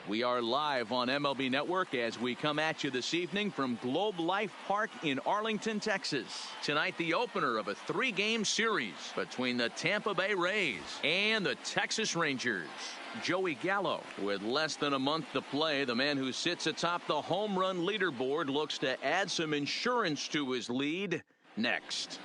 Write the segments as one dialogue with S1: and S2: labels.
S1: We are live on MLB Network as we come at you this evening from Globe Life Park in Arlington, Texas. Tonight, the opener of a 3-game series between the Tampa Bay Rays and the Texas Rangers. Joey Gallo, with less than a month to play, the man who sits atop the home run leaderboard looks to add some insurance to his lead next.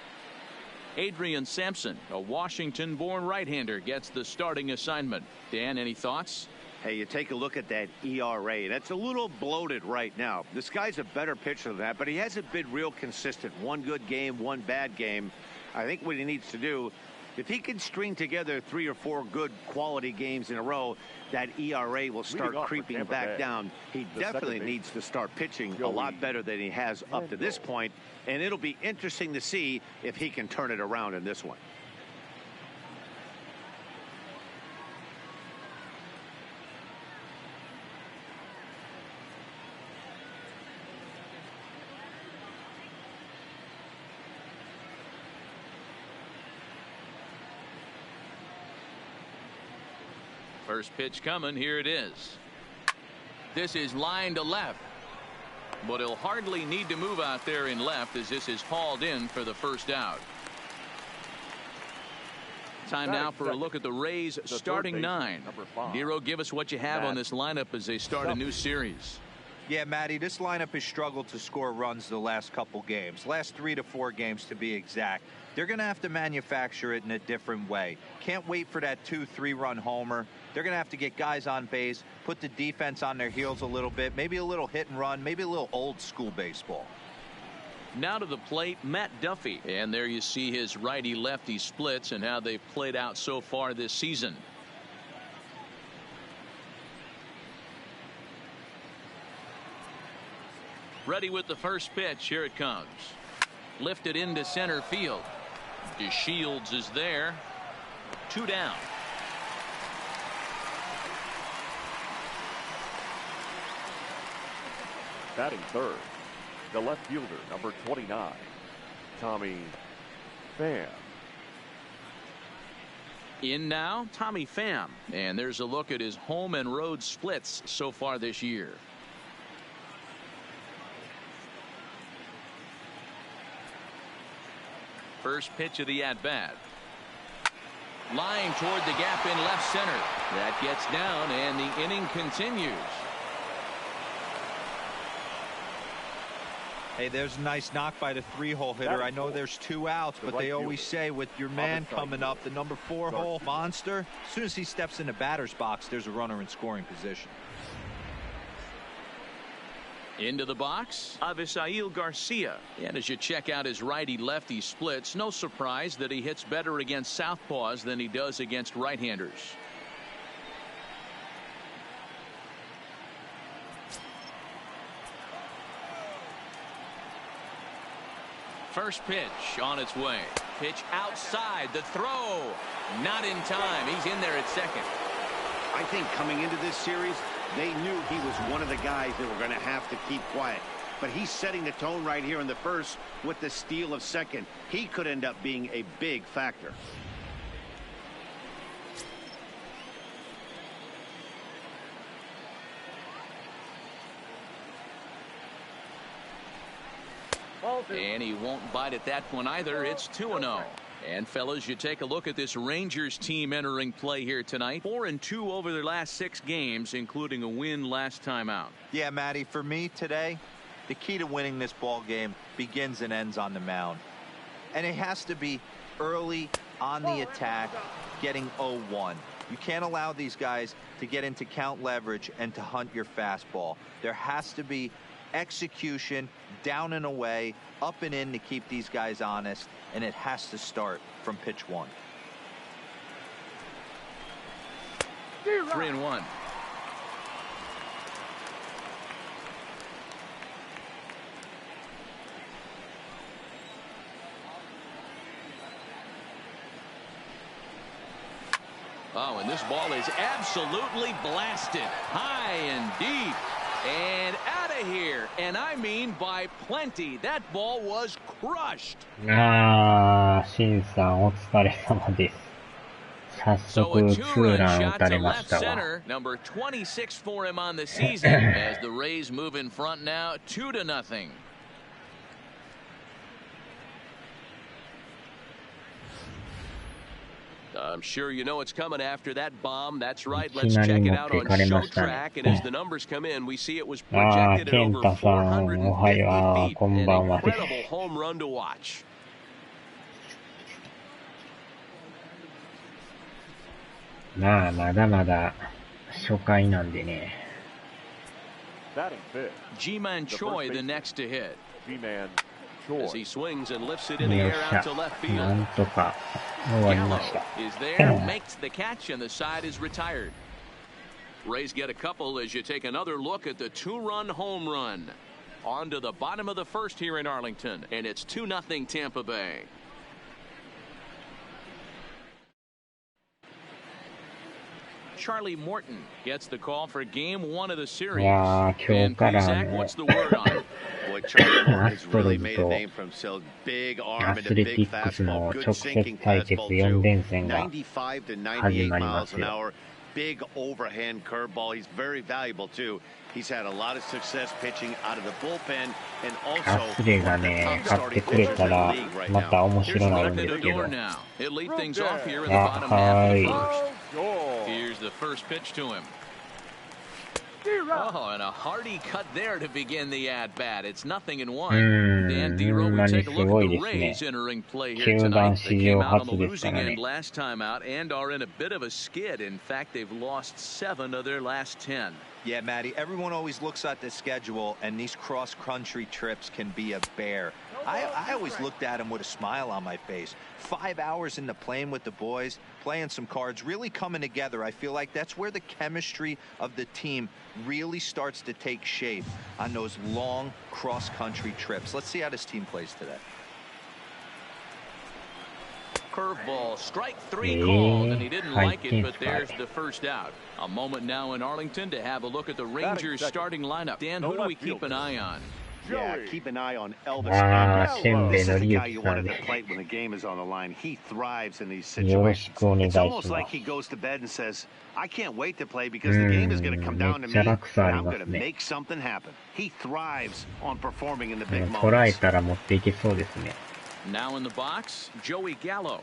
S1: Adrian Sampson, a Washington-born right-hander, gets the starting assignment. Dan, any thoughts?
S2: Hey, you take a look at that ERA. That's a little bloated right now. This guy's a better pitcher than that, but he hasn't been real consistent. One good game, one bad game. I think what he needs to do, if he can string together 3 or 4 good quality games in a row, that ERA will start creeping back down. He definitely needs to start pitching a lot better than he has up to this point, and it'll be interesting to see if he can turn it around in this one.
S1: First pitch coming. Here it is. This is line to left, but he'll hardly need to move out there in left as this is hauled in for the first out. Time now for a look at the Rays starting 9. Nero, give us what you have on this lineup as they start a new series.
S3: Yeah, Matty, this lineup has struggled to score runs the last couple games. Last 3 to 4 games to be exact. They're going to have to manufacture it in a different way. Can't wait for that 2-3 run homer. They're going to have to get guys on base, put the defense on their heels a little bit, maybe a little hit and run, maybe a little old school baseball.
S1: Now to the plate, Matt Duffy. And there you see his righty-lefty splits and how they've played out so far this season. Ready with the first pitch. Here it comes. Lifted into center field. DeShields is there. 2 down.
S4: Batting third, the left fielder, number 29, Tommy Pham.
S1: In now, Tommy Pham. And there's a look at his home and road splits so far this year. First pitch of the at-bat. Line toward the gap in left center. That gets down, and the inning continues.
S3: Hey, there's a nice knock by the 3-hole hitter. I know there's 2 outs, but they always say with your man coming up, the number 4-hole monster, as soon as he steps in the batter's box, there's a runner in scoring position.
S1: Into the box, Avisail Garcia. And as you check out his righty-lefty splits, no surprise that he hits better against southpaws than he does against right-handers. First pitch on its way. Pitch outside. The throw. Not in time. He's in there at second.
S2: I think coming into this series, they knew he was one of the guys that were going to have to keep quiet. But he's setting the tone right here in the first with the steal of second. He could end up being a big factor.
S1: And he won't bite at that one either. It's 2-0. And fellas, you take a look at this Rangers team entering play here tonight. 4-2 over their last 6 games, including a win last time out.
S3: Yeah, Matty, for me today, the key to winning this ball game begins and ends on the mound. And it has to be early on the attack, getting 0-1. You can't allow these guys to get into count leverage and to hunt your fastball. There has to be execution, down and away, up and in to keep these guys honest, and it has to start from pitch 1.
S1: 3-1. Oh, and this ball is absolutely blasted high and deep and out of here, and I mean by plenty. That ball was crushed.
S5: シンさんお疲れ様です。早速ツーラン打たれましたわ。
S1: Number 26 for him on the season as the Rays move in front now 2-0.
S6: I'm sure you know it's coming after that bomb. That's right. Let's check it out on show track. And as the numbers come in, we see it was projected at over 450 feet. An incredible home run to watch.
S5: まあ、まだまだ初回なんでね。
S1: G-Man Choi the next to hit.
S4: G-Man
S1: As he swings and lifts it in the air out to left field.
S5: なんとか終わりました。
S1: Is there, makes the catch, and the side is retired. Rays get a couple as you take another look at the two-run home run. On to the bottom of the first here in Arlington, and it's 2-0 Tampa Bay. Charlie Morton gets the call for game one of the series. And Zach, what's the word on it?
S2: Boy, Charlie Morton has really made a name for himself. Big arm and a big fastball. Good sinking fastball too. 95 to 98 miles an hour. Big overhand curveball. He's very valuable too. He's had a lot of success pitching out of the bullpen and also
S5: スレがね、買ってくれたらまた面白いなるんですけど。
S1: He'll lead things off here in the bottom half of the first. Here's the first pitch to him. Oh, and a hearty cut there to begin the at-bat. It's 0-1. Dan Dero, we take a look at the Rays entering play here tonight. They came out on the losing end last time out and are in a bit of a skid. In fact, they've lost 7 of their last 10.
S3: Yeah, Matty, everyone always looks at the schedule, and these cross-country trips can be a bear. I always looked at them with a smile on my face. 5 hours in the plane with the boys, playing some cards, really coming together. I feel like that's where the chemistry of the team really starts to take shape on those long cross-country trips. Let's see how this team plays today.
S1: Curveball, strike 3 called, and he didn't like it, but there's the first out. A moment now in Arlington to have a look at the Rangers starting lineup. Dan, who do we keep an eye on?
S2: Yeah, keep an eye on Elvis.
S5: This
S2: is the guy you want at the plate when the game is on the line. He thrives in these situations. It's almost like he goes to bed and says, I can't wait to play because the game is going to come down to me, and I'm going to make something happen. He thrives on performing in the big moments.
S5: 捉えたら持っていけそうですね。
S1: Now in the box, Joey Gallo.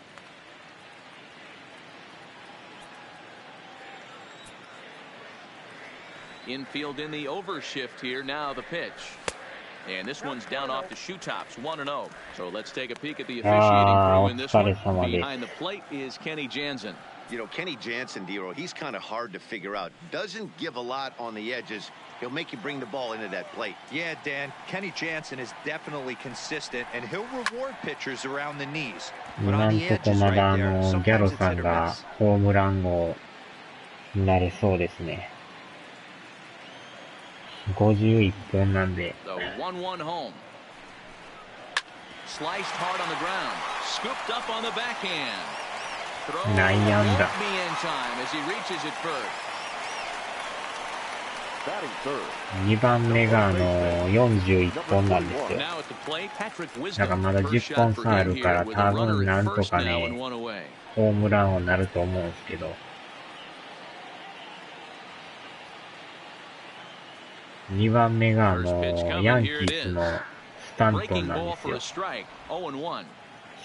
S1: Infield in the overshift here. Now the pitch. And this one's down off the shoe tops, 1-0. So let's take a peek at the officiating crew in this one. Behind the plate is Kenny Jansen.
S2: You know, Kenny Jansen, Dero, he's kind of hard to figure out. Doesn't give a lot on the edges. He'll make you bring the ball into that plate.
S3: Yeah, Dan, Kenny Jansen is definitely consistent, and he'll reward pitchers around the knees. But on the edges right there, sometimes it's hit or miss.
S5: ホームラン王になれそうですね。51本なんで。
S1: The 1-1 home. Sliced hard on the ground. Scooped up on the backhand. Throw won't be in time as he reaches it first.
S5: 2番目が41本なんですよ。だからまだ10本差あるから多分なんとかね、ホームラン王になると思うんですけど。2番目がヤンキースのスタントンなんですよ。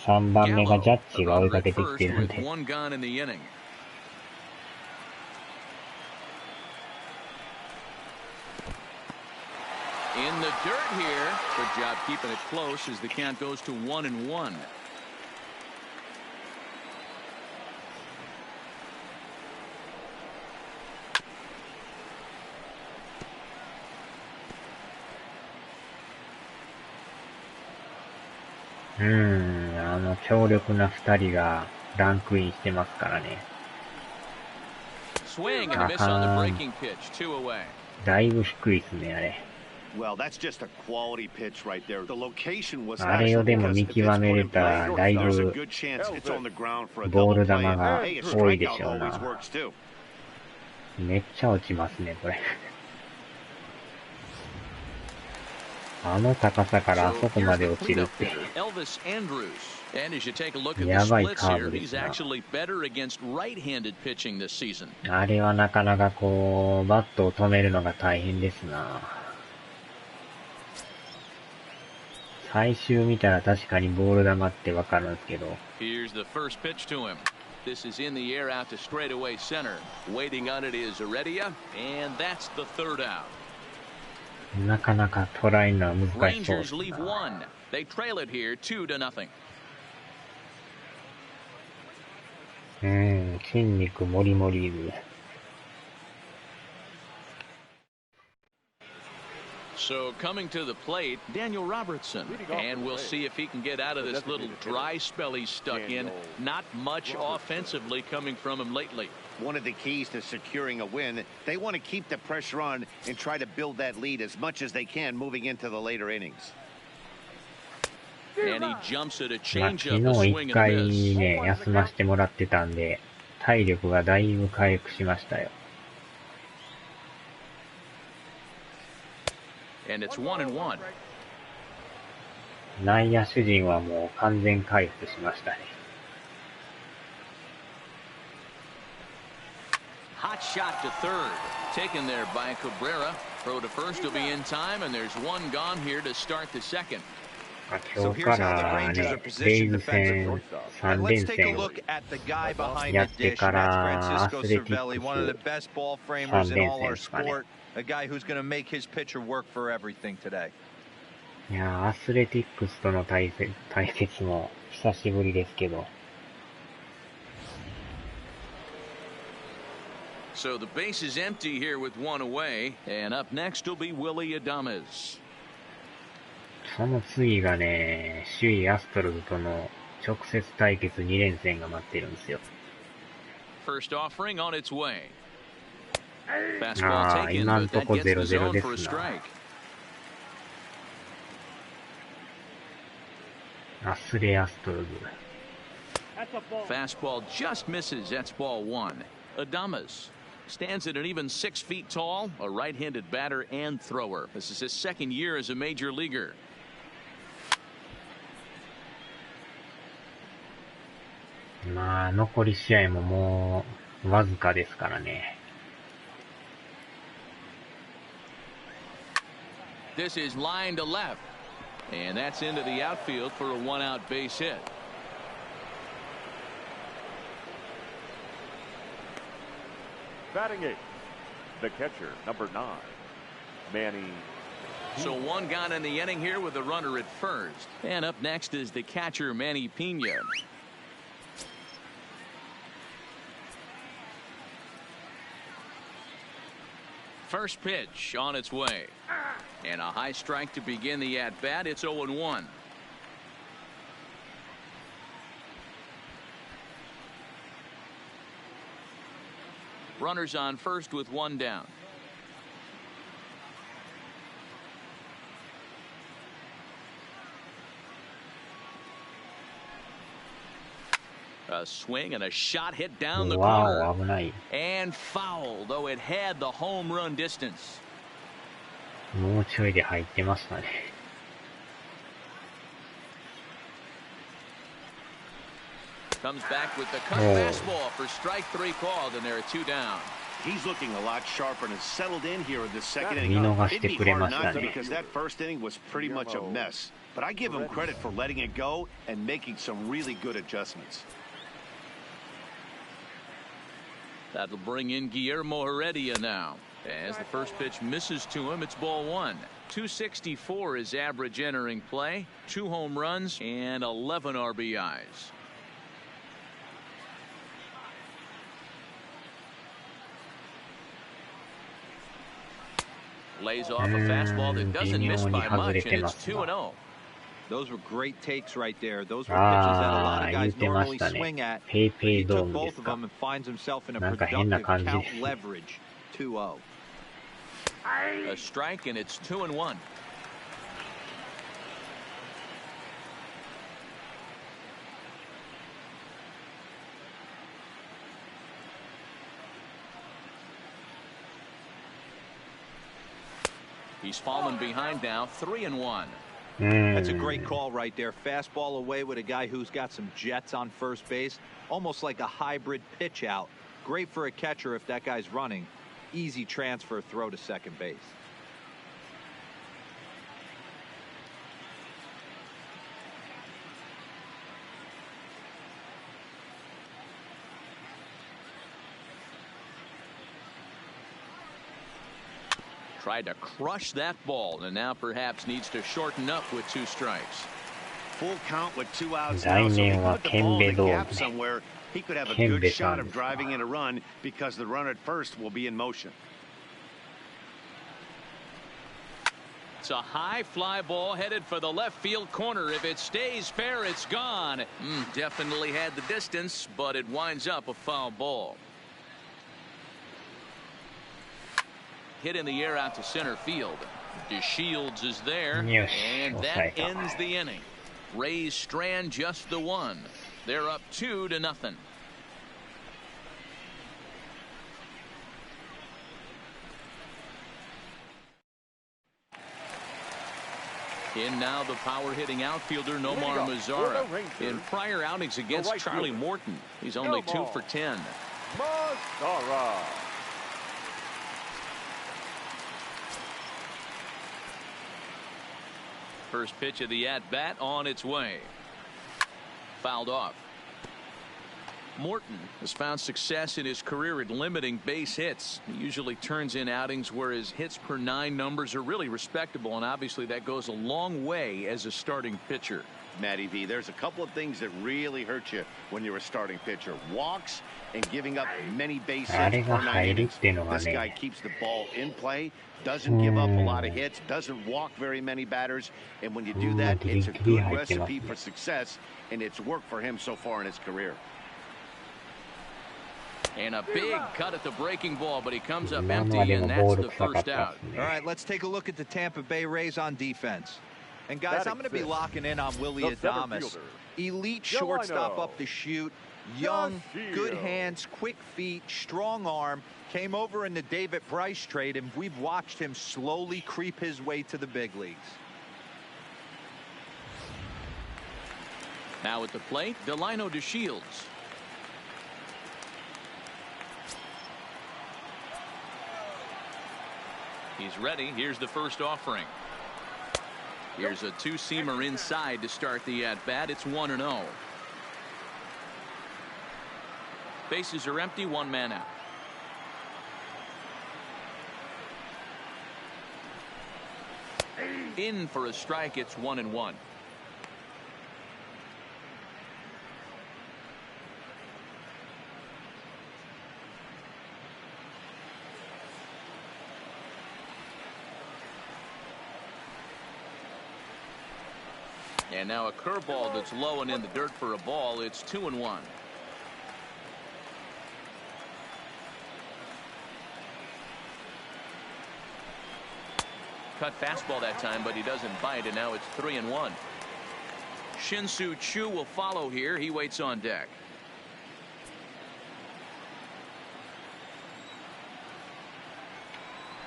S5: 3番目がジャッジが追いかけてきてるんで。
S1: In the dirt here. Good job keeping it close as the count goes to 1-1.
S5: 強力な2人がランクインしてますからね。だいぶ低いですね、あれ。あれをでも見極めれたらだいぶボール球が多いでしょうな。めっちゃ落ちますね、これ。あの高さからあそこまで落ちるって。
S1: And as you take a look at the
S5: やばい
S1: splits
S5: カー
S1: here,
S5: ブで
S1: he's
S5: すな。
S1: actually better against right-handed pitching this season.
S5: あれはなかなかこう、バットを止めるのが大変ですな。最終見たら確かにボール球ってわかるんですけど。
S1: Here's the first pitch to him. This is in the air out to straightaway center. Waiting on it is Heredia, and that's the third out.
S5: なかなか捉えるのは難しそうで
S1: Rangers
S5: す
S1: leave
S5: な。
S1: one. They trail it here 2-0.
S5: 筋肉もりもりいる。
S1: So coming to the plate, Daniel Robertson. And we'll see if he can get out of this little dry spell he's stuck in. Not much offensively coming from him lately.
S2: One of the keys to securing a win, they want to keep the pressure on and try to build that lead as much as they can moving into the later innings.
S1: And he jumps at a
S5: まあ、
S1: changeup,
S5: 昨
S1: a
S5: 日
S1: swing
S5: 一
S1: and a
S5: 回
S1: miss.
S5: ね、休ませてもらってたんで、体力がだいぶ回復しましたよ。
S1: And it's 1-1.
S5: 内野手陣はもう完全回復しましたね。
S1: Hot shot to third. Taken there by Cabrera. Throw to first will be in time, and there's one gone here to start the second.
S5: 今日からね、レイズ戦3連戦をやってからアスレティックス3連戦ですかね。いや、アスレティックスとの対決も久しぶりですけど。
S1: So the base is empty here with one away, and up next will be Willy Adames.
S5: その次がね、首位アストロズとの直接対決2連戦が待ってるんですよ。
S1: First offering on its way. Fastball taken, but that gets the zone for a strike.
S5: アスレアストロズ。
S1: Fastball just misses. That's ball one. Adames stands at an even 6 feet tall, a right-handed batter and thrower. This is his second year as a major leaguer.
S5: まあ、残り試合ももうわずかですからね。
S1: This is line to left, and that's into the outfield for a one-out base hit.
S4: Batting eighth, the catcher, number 9, Manny.
S1: So one gone in the inning here with a runner at first. And up next is the catcher, Manny Pena. First pitch on its way. And a high strike to begin the at-bat. It's 0-1. Runners on first with one down. A swing and a shot hit down the corner.
S5: 危ない。
S1: And foul, though it had the home run distance.
S5: もうちょいで入ってましたね。
S1: Comes back with the cut fastball for strike 3 called, and there are 2 down.
S2: He's looking a lot sharper and has settled in here in the second inning.
S5: 見逃して
S2: It'd
S5: く
S2: be
S5: れま
S2: hard
S5: した
S2: not to
S5: ね。
S2: because that first inning was pretty much a mess. But I give him credit for letting it go and making some really good adjustments.
S1: That'll bring in Guillermo Heredia now. As the first pitch misses to him, it's ball 1. 264 is average entering play. 2 home runs and 11 RBIs. Lays off a fastball that doesn't miss by much, and it's 2-0.
S3: Those were great takes right there. Those were pitches that a lot of guys normally swing at. He took both of them and finds himself in a productive count leverage. 2-0.
S1: A strike, and it's 2-1. He's fallen behind now, 3-1.
S3: That's a great call right there. Fastball away with a guy who's got some jets on first base, almost like a hybrid pitch out. Great for a catcher if that guy's running. Easy transfer throw to second base.
S1: Tried to crush that ball, and now perhaps needs to shorten up with 2 strikes.
S2: Full count with 2 outs now, so if he put the ball in the gap somewhere, he could have a good shot of driving in a run because the runner at first will be in motion.
S1: It's a high fly ball headed for the left field corner. If it stays fair, it's gone. Definitely had the distance, but it winds up a foul ball. Hit in the air out to center field. DeShields is there, and that ends the inning. Rays strand just the 1. They're up 2-0. In now the power-hitting outfielder Nomar Mazara. In prior outings against Charlie Morton, he's only 2 for 10.
S4: Mazara.
S1: First pitch of the at-bat on its way. Fouled off. Morton has found success in his career at limiting base hits. He usually turns in outings where his hits per 9 numbers are really respectable, and obviously that goes a long way as a starting pitcher.
S2: Matty V, there's a couple of things that really hurt you when you're a starting pitcher. Walks and giving up many base hits per 9 innings. This guy keeps the ball in play, doesn't give up a lot of hits, doesn't walk very many batters, and when you do that, it's a good recipe for success, and it's worked for him so far in his career.
S1: And a big cut at the breaking ball, but he comes up empty, and that's the first out.
S3: All right, let's take a look at the Tampa Bay Rays on defense. And guys, I'm going to be locking in on Willie Adames. Elite shortstop up the chute, young, good hands, quick feet, strong arm. Came over in the David Price trade, and we've watched him slowly creep his way to the big leagues.
S1: Now at the plate, Delino DeShields. He's ready. Here's the first offering. Here's a 2-seamer inside to start the at-bat. It's 1-0. Bases are empty, 1 man out. In for a strike. It's 1-1. And now a curveball that's low and in the dirt for a ball. It's 2-1. Cut fastball that time, but he doesn't bite, and now it's 3-1. Shin-Soo Choo will follow here. He waits on deck.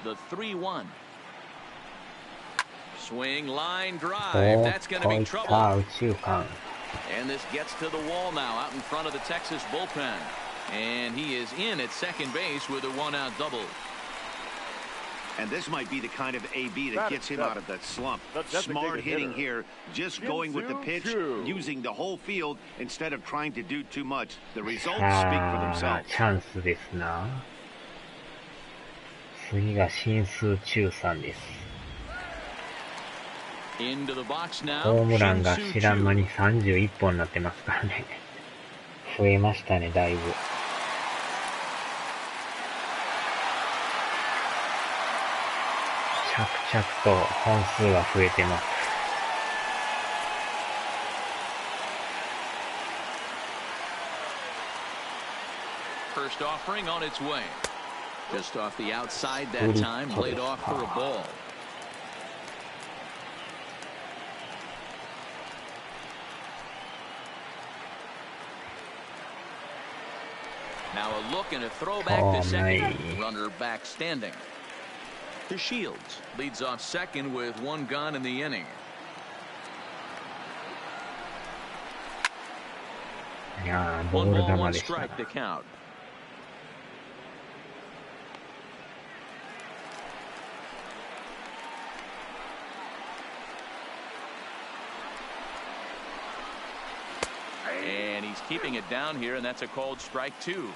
S1: The 3-1. Swing, line drive. That's going to be trouble. And this gets to the wall now out in front of the Texas bullpen. And he is in at second base with a 1-out double.
S2: And this might be the kind of AB that gets him out of that slump. Smart hitting here, just going with the pitch, using the whole field instead of trying to do too much. The results speak for themselves.
S5: チャンスですな。次が新数中さんです。ホームランが知らん間に31本になってますからね。増えましたね、だいぶ。着々と本数が増えてます。
S1: First offering on its way. Just off the outside that time, laid off for a ball. Now a look and a throwback to second. Runner back standing. to Shields. Leads off second with one gone in the inning.
S5: いやー、ボール球でした。
S1: And he's keeping it down here, and that's a called strike two.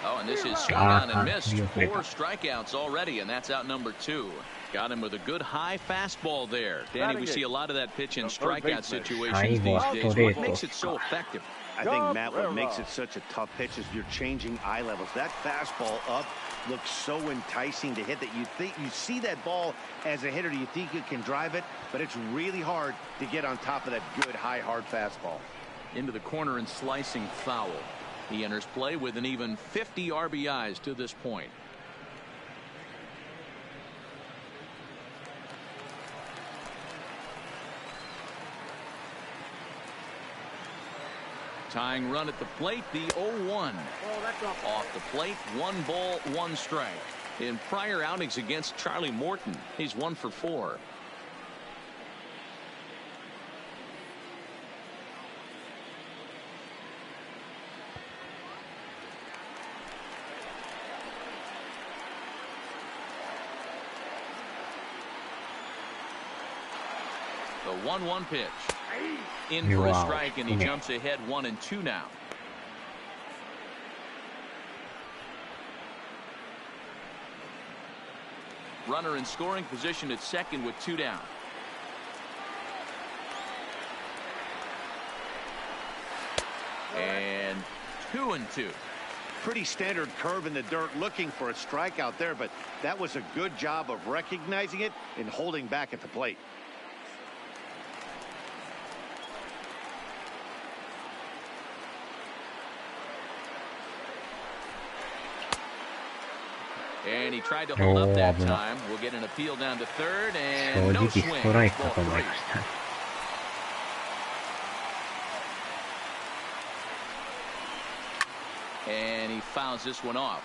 S1: Oh, and this is swung on and missed. 4 strikeouts already, and that's out number 2. Got him with a good high fastball there. Danny, we see a lot of that pitch in strikeout situations these days. What makes it so effective?
S2: I think, Matt, what makes it such a tough pitch is you're changing eye levels. That fastball up looks so enticing to hit that you think you see that ball as a hitter, you think you can drive it, but it's really hard to get on top of that good high hard fastball.
S1: Into the corner and slicing foul. He enters play with an even 50 RBIs to this point. Tying run at the plate, the 0-1. Off the plate, 1 ball, 1 strike. In prior outings against Charlie Morton, he's 1 for 4. The 1-1 pitch. In for a strike, and he jumps ahead 1-2 now. Runner in scoring position at second with 2 down. And 2-2.
S2: Pretty standard curve in the dirt, looking for a strikeout there, but that was a good job of recognizing it and holding back at the plate.
S1: And he tried to hold up that time. We'll get an appeal down to third, and no swing. And he fouls this one off.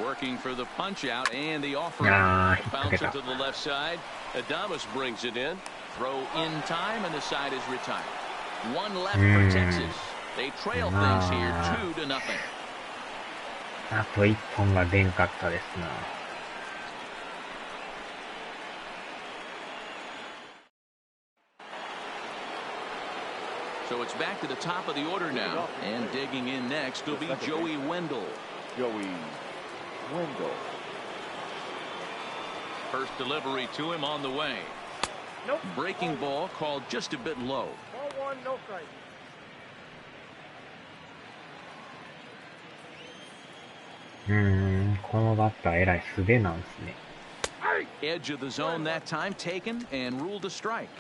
S1: Working for the punch out and the offer. Bounce it to the left side.
S6: Adames brings it in.
S1: Throw in time, and the side is retired. 1 left for Texas. They trail things here 2-0.
S5: あと1本が出んかったですな。
S1: So it's back to the top of the order now, and digging in next will be Joey Wendell. First delivery to him on the way. Nope. Breaking ball called just a bit low.
S4: Ball 1, no strike.
S1: Edge of the zone that time taken and ruled a strike.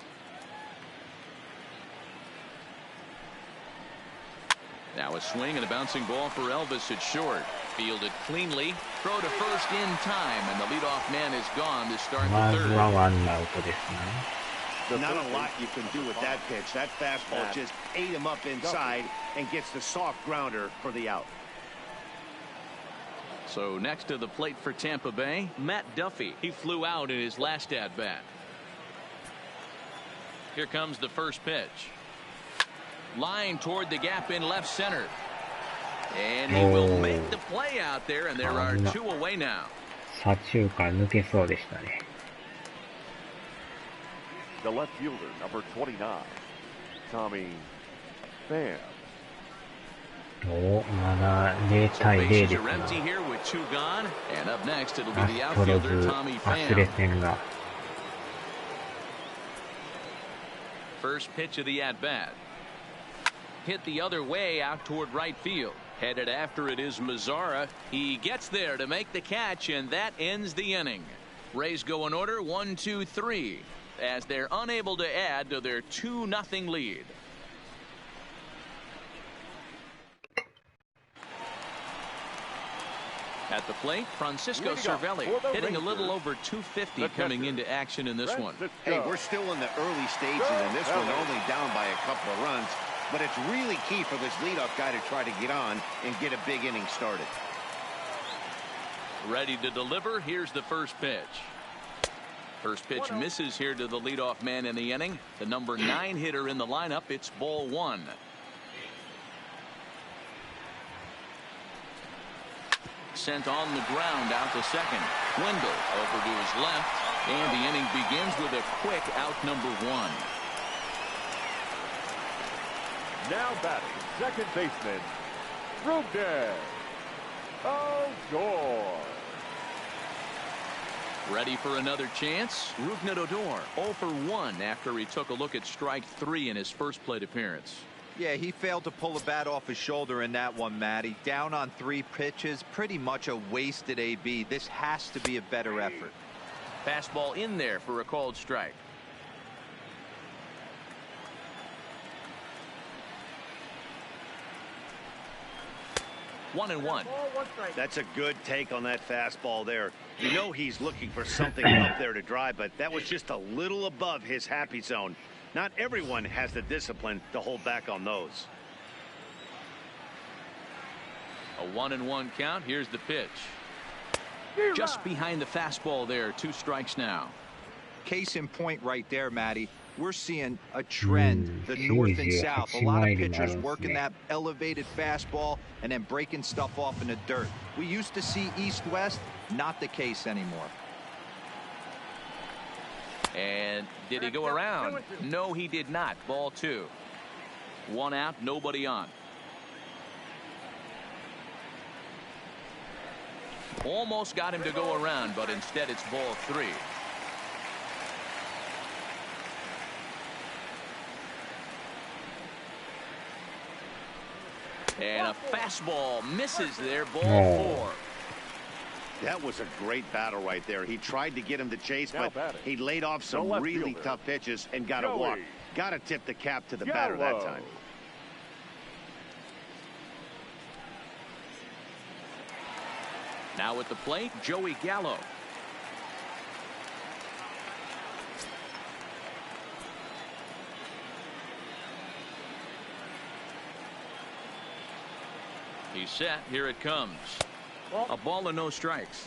S1: Now a swing and a bouncing ball for Elvis at short. Fielded cleanly. Throw to first in time, and the leadoff man is gone to start the third.
S2: Not a lot you can do with that pitch. That fastball just ate him up inside and gets the soft grounder for the out.
S1: So next to the plate for Tampa Bay, Matt Duffy. He flew out in his last at-bat. Here comes the first pitch. Line toward the gap in left center. And he will make the play out there, and there are 2 away now.
S5: 左中間抜けそうでしたね。
S4: The left fielder, number 29, Tommy Pham.
S5: お、まだ0対0ですな。
S1: アストロズ
S5: 忘れ線が。
S1: First pitch of the at-bat. Hit the other way out toward right field. Headed after it is Mazzara. He gets there to make the catch, and that ends the inning. Rays go in order 1-2-3 as they're unable to add to their 2-0 lead. At the plate, Francisco Cervelli hitting a little over 250 coming into action in this one.
S2: Hey, we're still in the early stages in this one, only down by a couple of runs. But it's really key for this leadoff guy to try to get on and get a big inning started.
S1: Ready to deliver. Here's the first pitch. First pitch misses here to the leadoff man in the inning. The number 9 hitter in the lineup. It's ball 1. Sent on the ground out to second. Wendell over to his left. And the inning begins with a quick out number 1.
S4: Now batting, second baseman, Rugden. Odor.
S1: Ready for another chance. Rougned Odor 0 for 1 after he took a look at strike 3 in his first plate appearance.
S3: Yeah, he failed to pull the bat off his shoulder in that one, Matty. Down on 3 pitches, pretty much a wasted AB. This has to be a better effort.
S1: Fastball in there for a called strike. One and one.
S2: That's a good take on that fastball there. You know he's looking for something up there to drive, but that was just a little above his happy zone. Not everyone has the discipline to hold back on those.
S1: A 1-1 count. Here's the pitch. Just behind the fastball there. 2 strikes now.
S3: Case in point right there, Matty. We're seeing a trend, the north and south. A lot of pitchers working that elevated fastball and then breaking stuff off in the dirt. We used to see east-west, not the case anymore.
S1: And did he go around? No, he did not. Ball 2. 1 out, nobody on. Almost got him to go around, but instead it's ball 3. And a fastball misses there. Ball 4.
S2: That was a great battle right there. He tried to get him to chase, but he laid off some really tough pitches and got a walk. Got to tip the cap to the batter that time.
S1: Now at the plate, Joey Gallo. He's set. Here it comes. A ball and no strikes.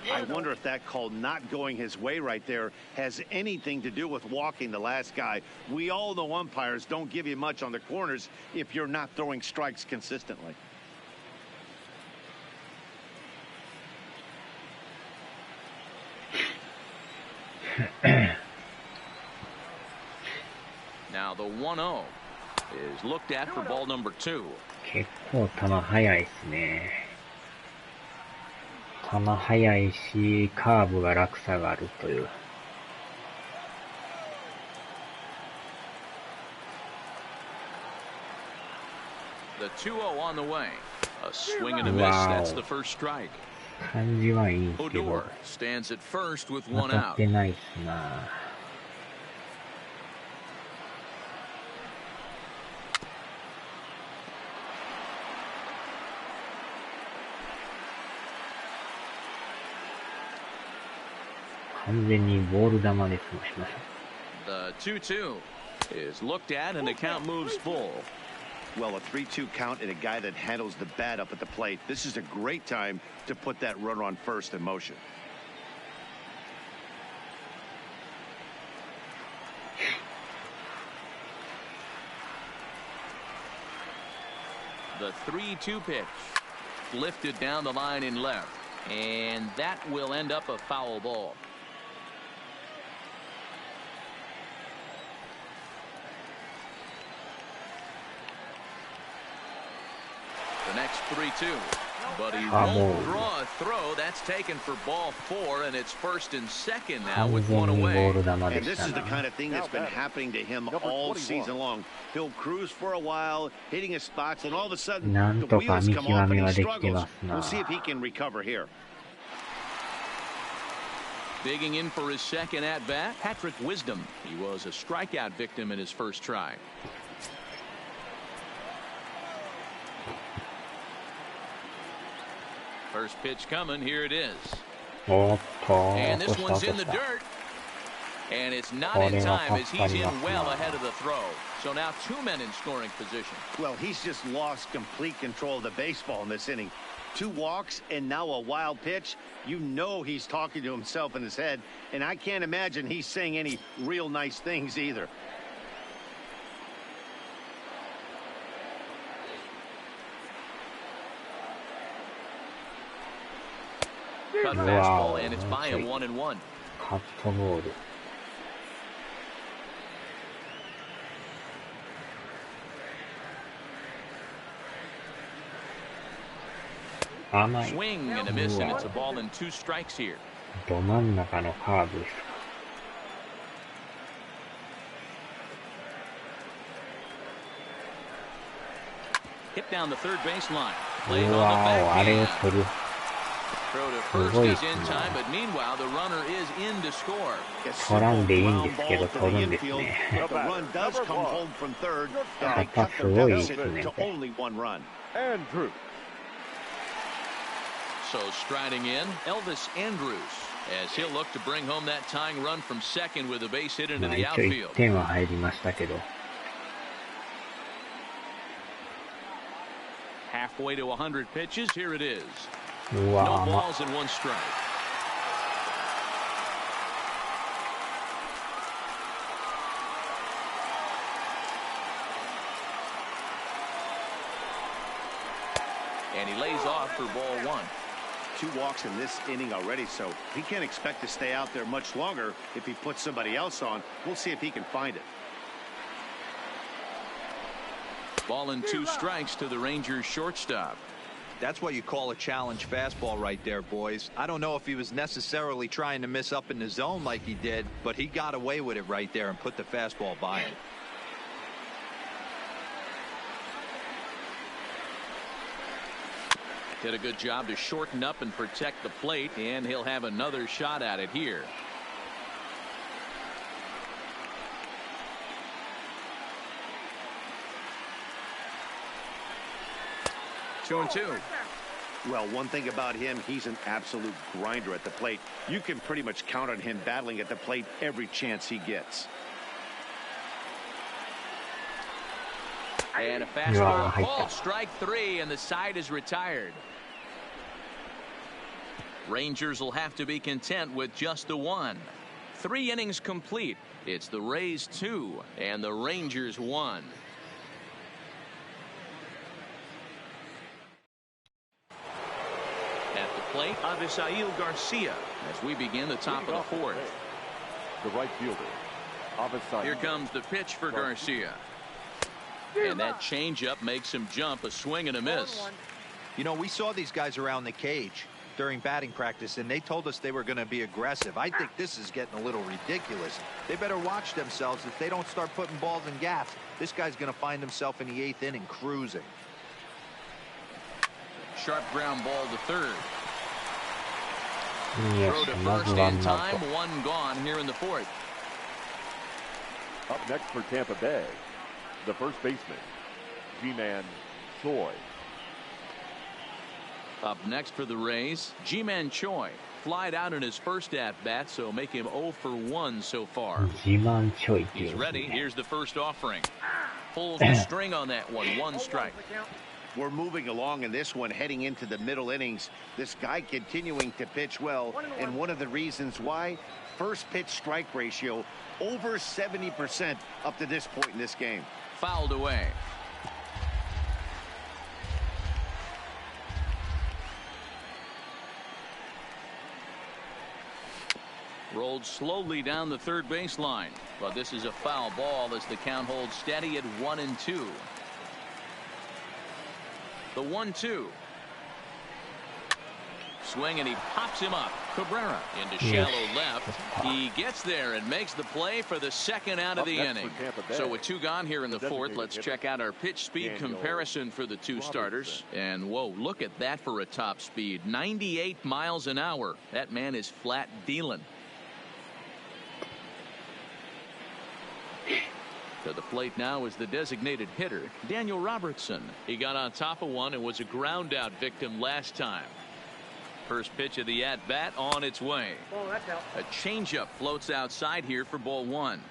S2: I wonder if that call not going his way right there has anything to do with walking the last guy. We all know umpires don't give you much on the corners if you're not throwing strikes consistently.
S1: Now the 1-0 is looked at for ball number 2.
S5: 結構球速いですね。球速いし、カーブが落差があるという。
S1: The 2-0 on the way. A swing and a miss. That's the first strike.
S5: 感じはいいんですけど。
S1: Odor stands at first with
S5: 当
S1: 1
S5: たっ
S1: out.
S5: てないっすな。完全にボール球で済ましました。
S1: The 2-2 is looked at and the count moves full.
S2: Well, a 3-2 count and a guy that handles the bat up at the plate. This is a great time to put that runner on first in motion.
S1: The 3-2 pitch lifted down the line in left, and that will end up a foul ball. The next 3-2, but he won't draw a throw. That's taken for ball 4, and it's first and second now with 1 away.
S2: And this is the kind of thing that's been happening to him all season long. He'll cruise for a while, hitting his spots, and all of a sudden the wheels come off and he struggles. We'll see if he can recover here.
S1: Digging in for his second at-bat, Patrick Wisdom. He was a strikeout victim in his first try. First pitch coming. Here it is.
S5: おっと、
S1: And
S5: 落
S1: this
S5: とした
S1: one's
S5: 落と
S1: in
S5: し
S1: the
S5: た。
S1: dirt. And it's not
S5: こ
S1: in
S5: れは
S1: time
S5: 助
S1: as
S5: か
S1: he's
S5: り
S1: in
S5: ます
S1: well
S5: な。
S1: ahead of the throw. So now 2 men in scoring position.
S2: Well, he's just lost complete control of the baseball in this inning. 2 walks and now a wild pitch. You know he's talking to himself in his head, and I can't imagine he's saying any real nice things either.
S1: Cut fastball, and it's by him 1-1.
S5: カットボール。甘い。
S1: Swing and a miss, and it's a ball and 2 strikes here.
S5: ど真ん中のカーブですか。
S1: Hit down the third base line.
S5: う
S1: Played on the
S5: わお、あれを
S1: backhand.
S5: 取る。
S1: Throw to
S5: す
S1: first
S5: ごいっ
S1: is
S5: す
S1: in
S5: ね。
S1: time, but meanwhile the runner is in to score.
S5: 取らんでいいんですけど、取るんですね。
S2: The run does come home from third, and
S5: や
S2: they
S5: っぱ
S2: cut
S5: す
S2: the
S5: ごいです
S2: deficit
S5: ね。
S2: to only 1 run.
S4: And Drew.
S1: So striding in, Elvis Andrus, as he'll look to bring home that tying run from second with a base hit into
S5: まあ
S1: the
S5: 一応1
S1: outfield.
S5: 点は入りましたけど。
S1: Halfway to 100 pitches, here it is.
S5: うわ
S1: No
S5: 甘っ。
S1: balls and 1 strike. And he lays off for ball 1.
S2: 2 walks in this inning already, so he can't expect to stay out there much longer if he puts somebody else on. We'll see if he can find it.
S1: Ball and 2 strikes to the Rangers shortstop.
S3: That's what you call a challenge fastball right there, boys. I don't know if he was necessarily trying to miss up in the zone like he did, but he got away with it right there and put the fastball by him.
S1: Did a good job to shorten up and protect the plate, and he'll have another shot at it here. Two and 2.
S2: Well, one thing about him, he's an absolute grinder at the plate. You can pretty much count on him battling at the plate every chance he gets.
S1: And a fastball called strike 3, and the side is retired. Rangers will have to be content with just the 1. 3 innings complete. It's the Rays 2 and the Rangers 1. At the plate, Avisail Garcia as we begin the top of the 4th.
S4: The right fielder, Avisail.
S1: Here comes the pitch for Garcia. And that changeup makes him jump, a swing and a miss.
S3: You know, we saw these guys around the cage during batting practice, and they told us they were going to be aggressive. I think this is getting a little ridiculous. They better watch themselves if they don't start putting balls in gaps. This guy's going to find himself in the 8th inning cruising.
S1: Sharp ground ball to third.
S5: いや、
S1: Throw to
S5: まず
S1: first
S5: ワ
S1: in
S5: ンアウ
S1: time,
S5: ト。
S1: 1 gone here in the 4th.
S4: Up next for Tampa Bay, the first baseman, G-Man Choi.
S1: Up next for the Rays, G-Man Choi. Flied out in his first at-bat, so make him 0 for 1 so far.
S5: 自慢ちょいってい
S1: He's
S5: うんです
S1: ready.
S5: ね。
S1: Here's the first offering. Pulls the string on that one. 1 strike.
S2: We're moving along in this one, heading into the middle innings. This guy continuing to pitch well, and one of the reasons why, first pitch strike ratio over 70% up to this point in this game.
S1: Fouled away. Rolled slowly down the third baseline, but this is a foul ball as the count holds steady at 1-2. The 1-2. Swing, and he pops him up. Cabrera into shallow left. He gets there and makes the play for the second out of the inning. So with 2 gone here in the 4th, let's check out our pitch speed comparison for the 2 starters. And whoa, look at that for a top speed. 98 miles an hour. That man is flat dealing. To the plate now is the designated hitter, Daniel Robertson. He got on top of one and was a ground out victim last time. First pitch of the at-bat on its way. A changeup floats outside here for ball one.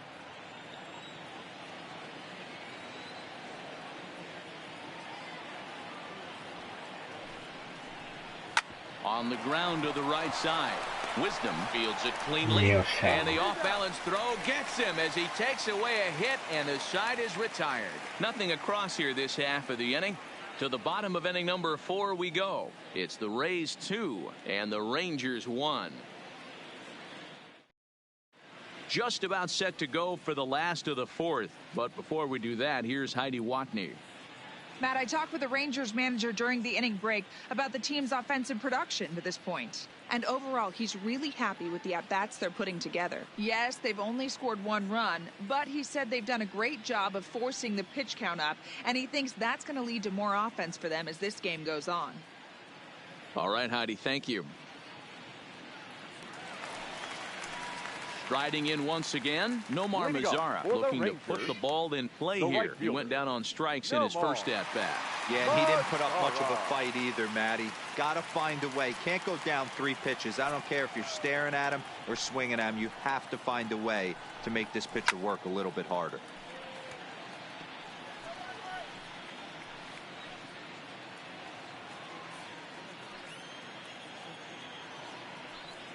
S1: On the ground to the right side. Wisdom fields it cleanly. And the off-balance throw gets him as he takes away a hit, and the side is retired. Nothing across here this half of the inning. To the bottom of inning number 4 we go. It's the Rays 2 and the Rangers 1. Just about set to go for the last of the 4th. But before we do that, here's Heidi Watney.
S7: Matt, I talked with the Rangers manager during the inning break about the team's offensive production to this point. And overall, he's really happy with the at-bats they're putting together. Yes, they've only scored 1 run, but he said they've done a great job of forcing the pitch count up, and he thinks that's going to lead to more offense for them as this game goes on.
S1: All right, Heidi, thank you. Striding in once again, Nomar Mazara looking to put the ball in play here. He went down on strikes in his first at-bat.
S3: Yeah, and he didn't put up much of a fight either, Matty. Got to find a way. Can't go down 3 pitches. I don't care if you're staring at him or swinging at him. You have to find a way to make this pitcher work a little bit harder.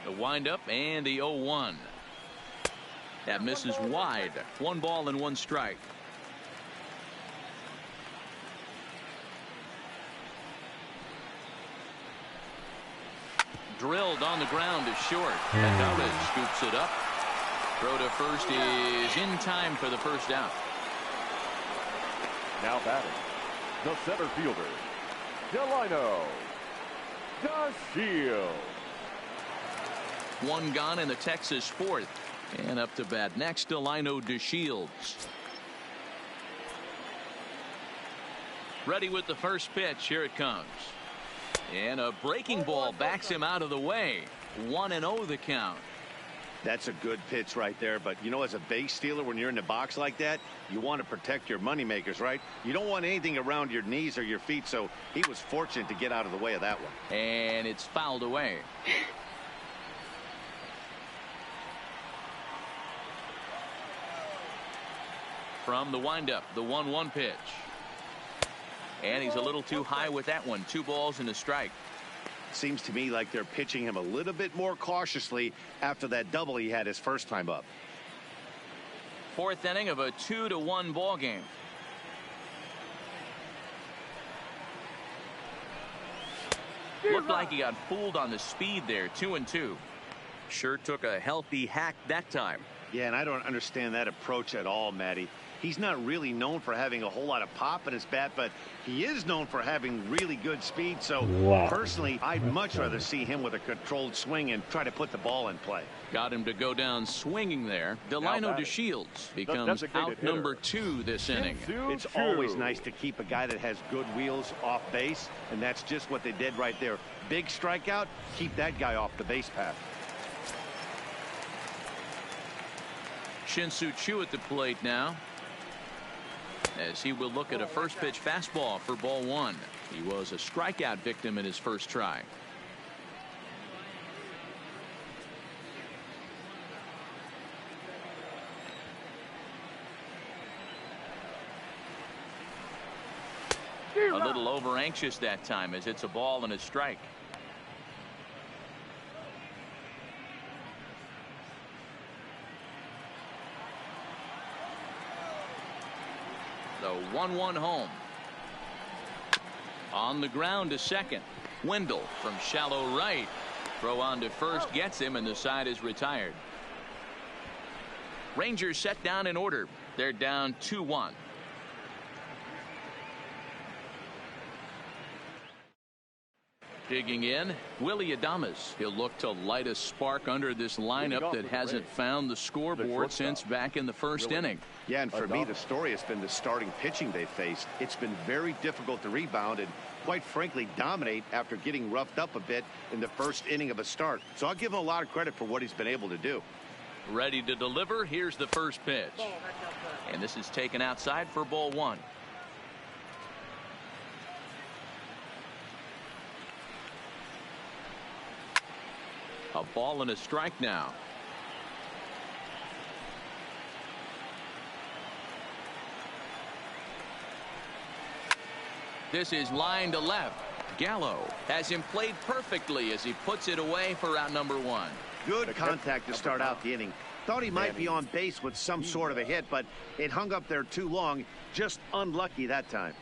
S1: The windup and the 0-1. That misses wide. 1 ball and 1 strike. Drilled on the ground is short. Alvarez scoops it up. Throw to first is in time for the first out.
S4: Now batting, the center fielder, Delino DeShields.
S1: 1 gone in the Texas 4th. And up to bat next, Delino DeShields. Ready with the first pitch. Here it comes. And a breaking ball backs him out of the way. 1-0 the count.
S2: That's a good pitch right there. But, you know, as a base stealer, when you're in the box like that, you want to protect your moneymakers, right? You don't want anything around your knees or your feet. So he was fortunate to get out of the way of that one.
S1: And it's fouled away. From the windup, the 1-1 pitch. And he's a little too high with that one. 2 balls and a strike.
S2: Seems to me like they're pitching him a little bit more cautiously after that double he had his first time up.
S1: 4th inning of a 2-1 ball game. Looked like he got fooled on the speed there. 2-2. Sure took a healthy hack that time.
S2: Yeah, and I don't understand that approach at all, Matty. He's not really known for having a whole lot of pop in his bat, but he is known for having really good speed. So personally, I'd much rather see him with a controlled swing and try to put the ball in play.
S1: Got him to go down swinging there. Delino DeShields becomes out number 2 this inning.
S2: It's always nice to keep a guy that has good wheels off base, and that's just what they did right there. Big strikeout, keep that guy off the base path.
S1: Shin-Soo Choo at the plate now, as he will look at a first pitch fastball for ball 1. He was a strikeout victim in his first try. A little over anxious that time as it's a ball and a strike. The 1-1 home. On the ground to second. Wendell from shallow right. Throw on to first gets him, and the side is retired. Rangers set down in order. They're down 2-1. Digging in, Willie Adames. He'll look to light a spark under this lineup that hasn't found the scoreboard since back in the first inning.
S2: Yeah, and for me, the story has been the starting pitching they faced. It's been very difficult to rebound and, quite frankly, dominate after getting roughed up a bit in the first inning of a start. So I'll give him a lot of credit for what he's been able to do.
S1: Ready to deliver. Here's the first pitch. And this is taken outside for ball 1. A ball and a strike now. This is line to left. Gallo has him played perfectly as he puts it away for out number 1.
S2: Good contact to start out the inning. Thought he might be on base with some sort of a hit, but it hung up there too long. Just unlucky that time.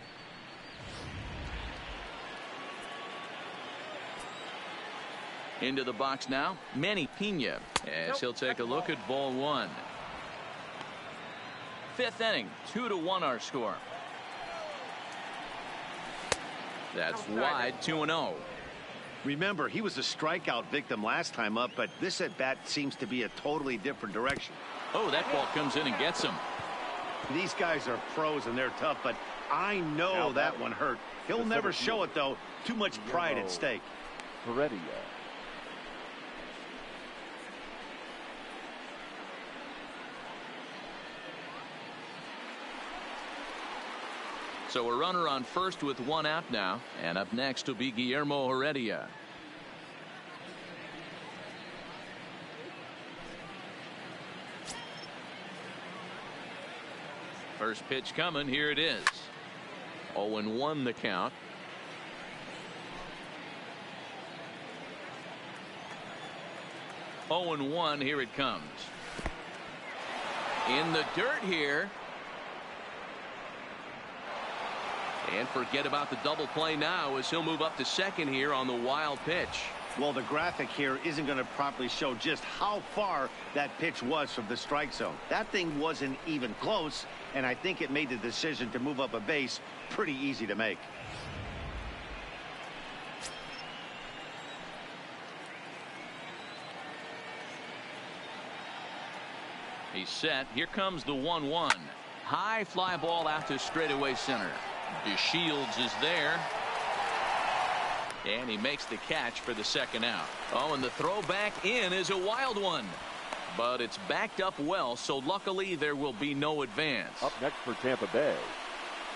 S1: Into the box now, Manny Pena, as he'll take a look at ball 1. 5th inning, 2-1 our score. That's wide, 2-0.
S2: Remember, he was a strikeout victim last time up, but this at-bat seems to be a totally different direction.
S1: Oh, that ball comes in and gets him.
S2: These guys are pros and they're tough, but I know that one hurt. He'll never show it, though. Too much pride at stake.
S4: Heredia.
S1: So a runner on first with 1 out now, and up next will be Guillermo Heredia. First pitch coming, here it is. 0-1 the count. Oh, 0-1, here it comes. In the dirt here. And forget about the double play now as he'll move up to second here on the wild pitch.
S2: Well, the graphic here isn't going to properly show just how far that pitch was from the strike zone. That thing wasn't even close, and I think it made the decision to move up a base pretty easy to make.
S1: He's set. Here comes the 1-1. High fly ball out to straightaway center. DeShields is there. And he makes the catch for the second out. Oh, and the throw back in is a wild one. But it's backed up well, so luckily there will be no advance.
S4: Up next for Tampa Bay,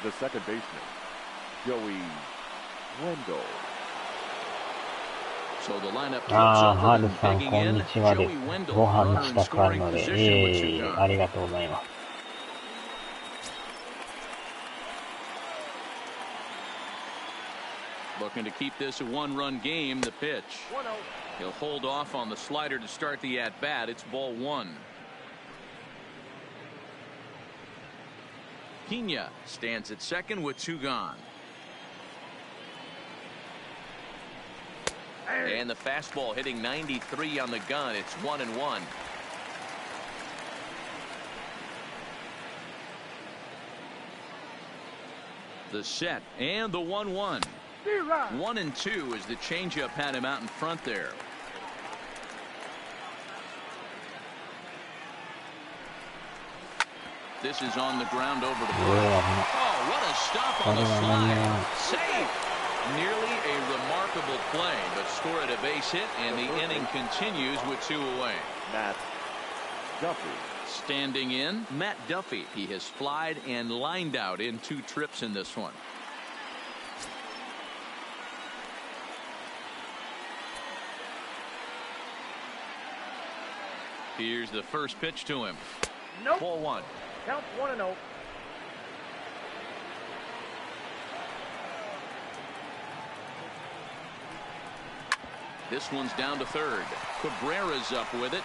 S4: the second baseman, Joey Wendell.
S1: So the lineup
S5: ハルさん、こんにちはです。ご飯の支度あるので、ありがとうございます。
S1: Looking to keep this a 1-run game. The pitch. He'll hold off on the slider to start the at-bat. It's ball 1. Pena stands at second with 2 gone. And the fastball hitting 93 on the gun. It's 1-1. The set and the 1-1. 1-2 as the changeup had him out in front there. This is on the ground over the plate. Oh, what a stop on the slide. Save. Nearly a remarkable play, but scored a base hit, and the inning continues with 2 away.
S4: Matt Duffy.
S1: Standing in, Matt Duffy. He has flied and lined out in 2 trips in this one. Here's the first pitch to him.
S6: Nope.
S1: Ball 1.
S6: Count 1-0.
S1: This one's down to third. Cabrera's up with it.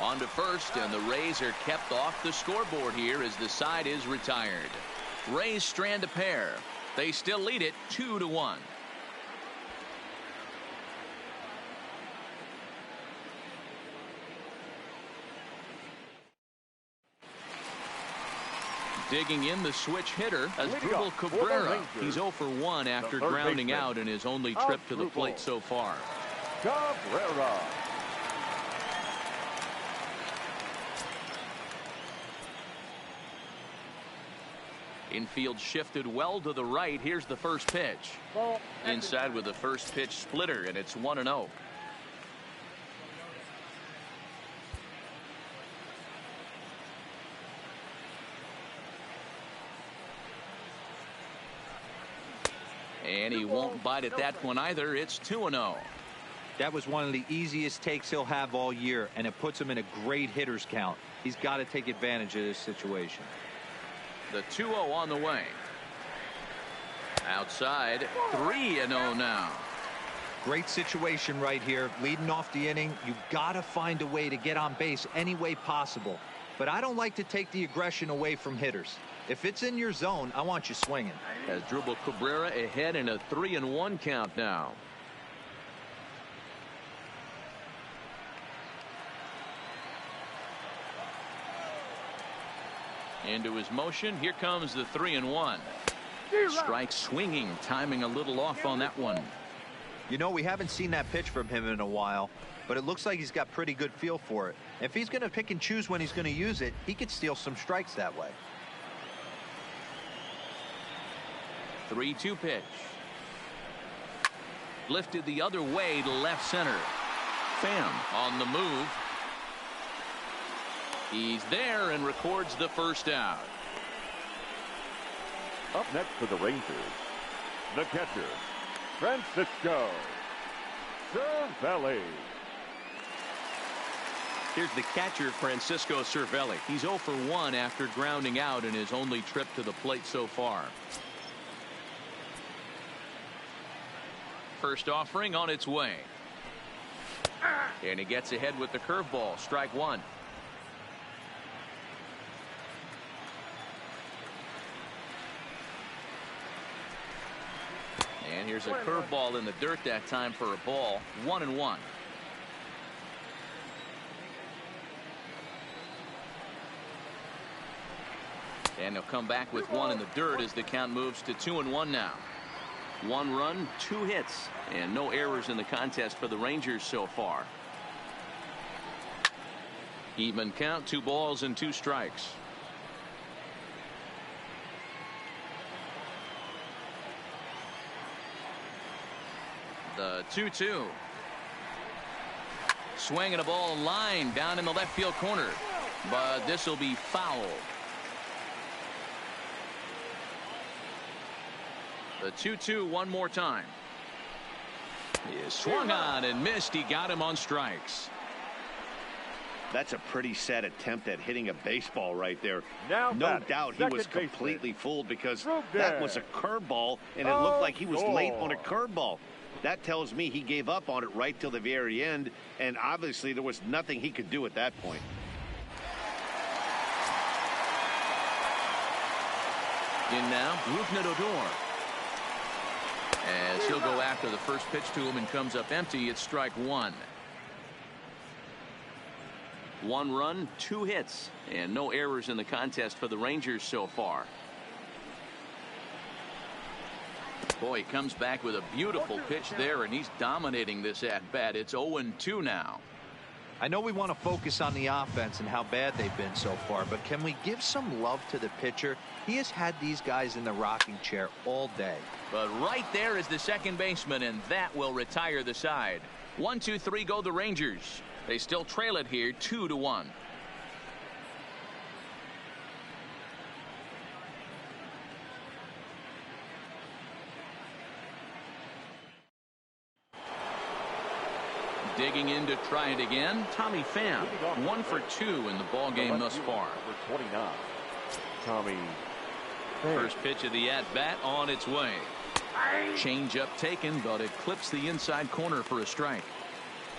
S1: On to first, and the Rays are kept off the scoreboard here as the side is retired. Rays strand a pair. They still lead it 2-1. Digging in the switch hitter as Dribble Cabrera. He's 0 for 1 after grounding out in his only trip to the plate so far.
S4: Cabrera.
S1: Infield shifted well to the right. Here's the first pitch. Inside with the first pitch splitter, and it's 1-0. And he won't bite at that one either. It's 2-0.
S3: That was one of the easiest takes he'll have all year, and it puts him in a great hitter's count. He's got to take advantage of this situation.
S1: The 2-0 on the way. Outside, 3-0 now.
S3: Great situation right here. Leading off the inning, you've got to find a way to get on base any way possible. But I don't like to take the aggression away from hitters. If it's in your zone, I want you swinging.
S1: As Dribble Cabrera ahead in a 3-1 count now. Into his motion. Here comes the 3-1. Strike swinging, timing a little off on that one.
S3: You know, we haven't seen that pitch from him in a while, but it looks like he's got pretty good feel for it. If he's going to pick and choose when he's going to use it, he could steal some strikes that way.
S1: 3-2 pitch. Lifted the other way to left center. Pham on the move. He's there and records the first out.
S4: Up next for the Rangers, the catcher, Francisco Cervelli.
S1: Here's the catcher, Francisco Cervelli. He's 0 for 1 after grounding out in his only trip to the plate so far. First offering on its way. And he gets ahead with the curveball. Strike one. And here's a curveball in the dirt that time for a ball. 1-1. And they'll come back with one in the dirt as the count moves to 2-1 now. 1 run, 2 hits, and no errors in the contest for the Rangers so far. Even count, 2 balls and 2 strikes. The 2-2. Swinging a ball line down in the left field corner, but this will be foul. The 2-2 one more time. He is swung on and missed. He got him on strikes.
S2: That's a pretty sad attempt at hitting a baseball right there.
S4: Now
S2: no doubt he was completely fooled because that was a curveball and it looked like he was late on a curveball. That tells me he gave up on it right till the very end, and obviously there was nothing he could do at that point.
S1: In now, Rougned Odor. As he'll go after the first pitch to him and comes up empty, it's strike one. 1 run, 2 hits, and no errors in the contest for the Rangers so far. Boy, he comes back with a beautiful pitch there, and he's dominating this at-bat. It's 0-2 now.
S3: I know we want to focus on the offense and how bad they've been so far, but can we give some love to the pitcher? He has had these guys in the rocking chair all day.
S1: But right there is the second baseman, and that will retire the side. 1-2-3 go the Rangers. They still trail it here 2-1. Digging in to try it again, Tommy Pham. 1 for 2 in the ball game thus far.
S4: Number 29, Tommy Pham.
S1: First pitch of the at-bat on its way. Change up taken, but it clips the inside corner for a strike.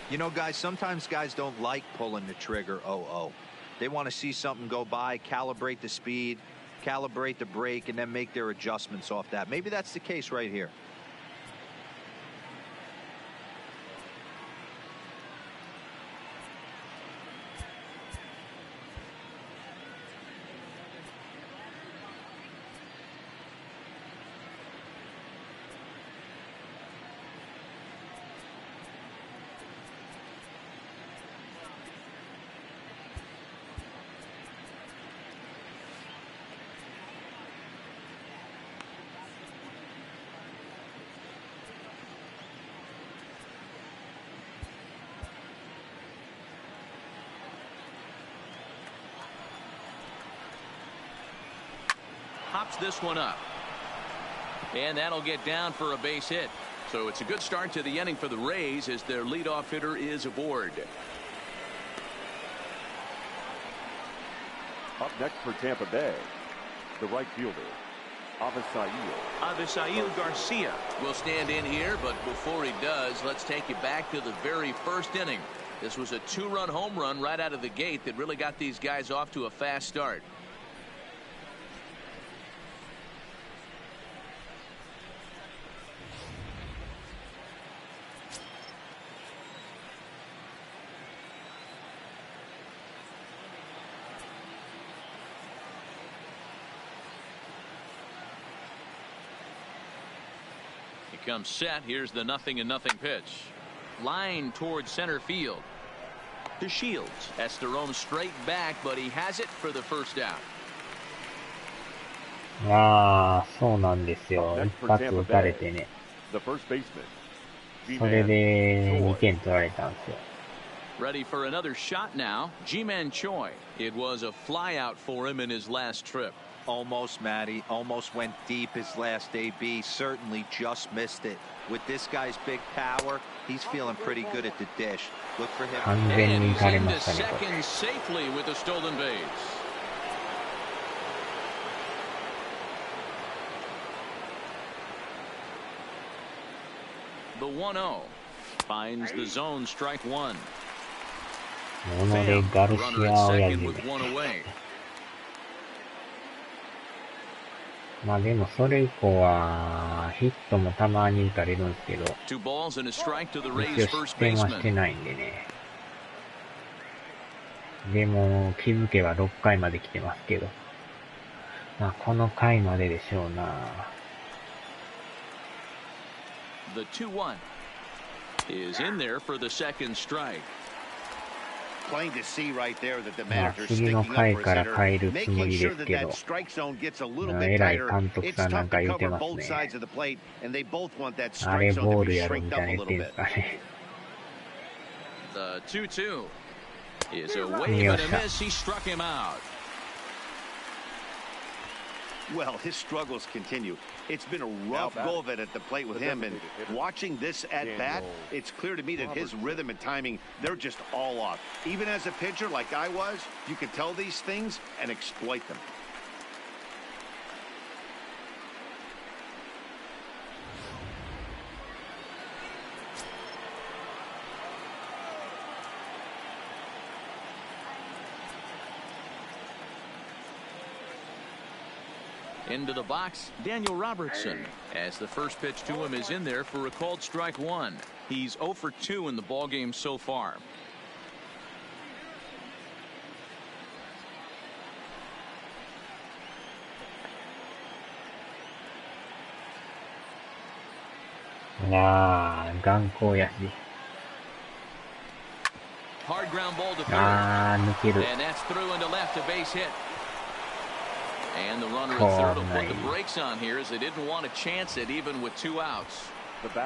S3: You know, guys, sometimes guys don't like pulling the trigger 0-0. They want to see something go by, calibrate the speed, calibrate the brake, and then make their adjustments off that. Maybe that's the case right here. Hops this one up. And that'll get down for a base hit.
S1: So it's a good start to the inning for the Rays as their leadoff hitter is aboard.
S4: Up next for Tampa Bay, the right fielder,
S1: Avisail Garcia will stand in here, but before he does, let's take you back to the very first inning. This was a 2-run home run right out of the gate that really got these guys off to a fast start. Comes set. Here's the 0-0 pitch. Line towards center field. To Shields. Has to roam straight back, but he has it for the first out.
S5: ああ、そうなんですよ。一発打たれてね。それで2点取られたんですよ。
S1: Ready for another shot now. G-Man Choi. It was a flyout for him in his last trip.
S3: Almost, Matty. Almost went deep his last AB. Certainly just missed it. With this guy's big power, he's feeling pretty good at the dish. Look for him.
S1: And he's into second safely with a stolen base. The 1-0 finds the zone, strike one.
S5: モノレガルシア親父。まあでもそれ以降はヒットもたまに打たれるんですけど、一応失点はしてないんでね。でも気づけば6回まで来てますけど、まあこの回まででしょうな。
S1: The 2-1 is in there for the second strike.
S2: Plain to see right there that the
S5: まあ
S2: manager's
S5: 次の
S2: sticking
S5: 回
S2: up
S5: か
S2: for
S5: ら
S2: his
S5: 変え
S2: hitter,
S5: るつも
S2: making
S5: りで
S2: sure
S5: す
S2: that
S5: け
S2: that
S5: ど、
S2: strike zone gets a little bit
S5: 偉い
S2: tighter.
S5: 監督
S2: It's
S5: さんな
S2: tough
S5: んか
S2: to
S5: 言って
S2: cover
S5: ます
S2: both
S5: ね。
S2: sides of the plate, and they both want that
S5: あれ
S2: strike
S5: ボ
S2: zone
S5: ー
S2: to
S5: ル
S2: be
S5: やろみ
S2: shrinked
S5: た
S2: up
S5: い
S2: a
S5: な言っ
S2: little
S5: てん
S2: bit.
S5: すかね。
S1: The 2-2 is a wave and a miss. He struck him out.
S2: Well, his struggles continue. It's been a rough go of it at the plate with him, and watching this at bat, it's clear to me that his rhythm and timing, they're just all off. Even as a pitcher like I was, you can tell these things and exploit them.
S1: Into the box, Daniel Robertson, as the first pitch to him is in there for a called strike one. He's 0 for 2 in the ballgame so far.
S5: Hard
S1: ground ball to third.
S5: 抜ける。
S1: And that's through into left, a base hit. And the runner at third will put the brakes on here as they didn't want to chance it even with 2 outs.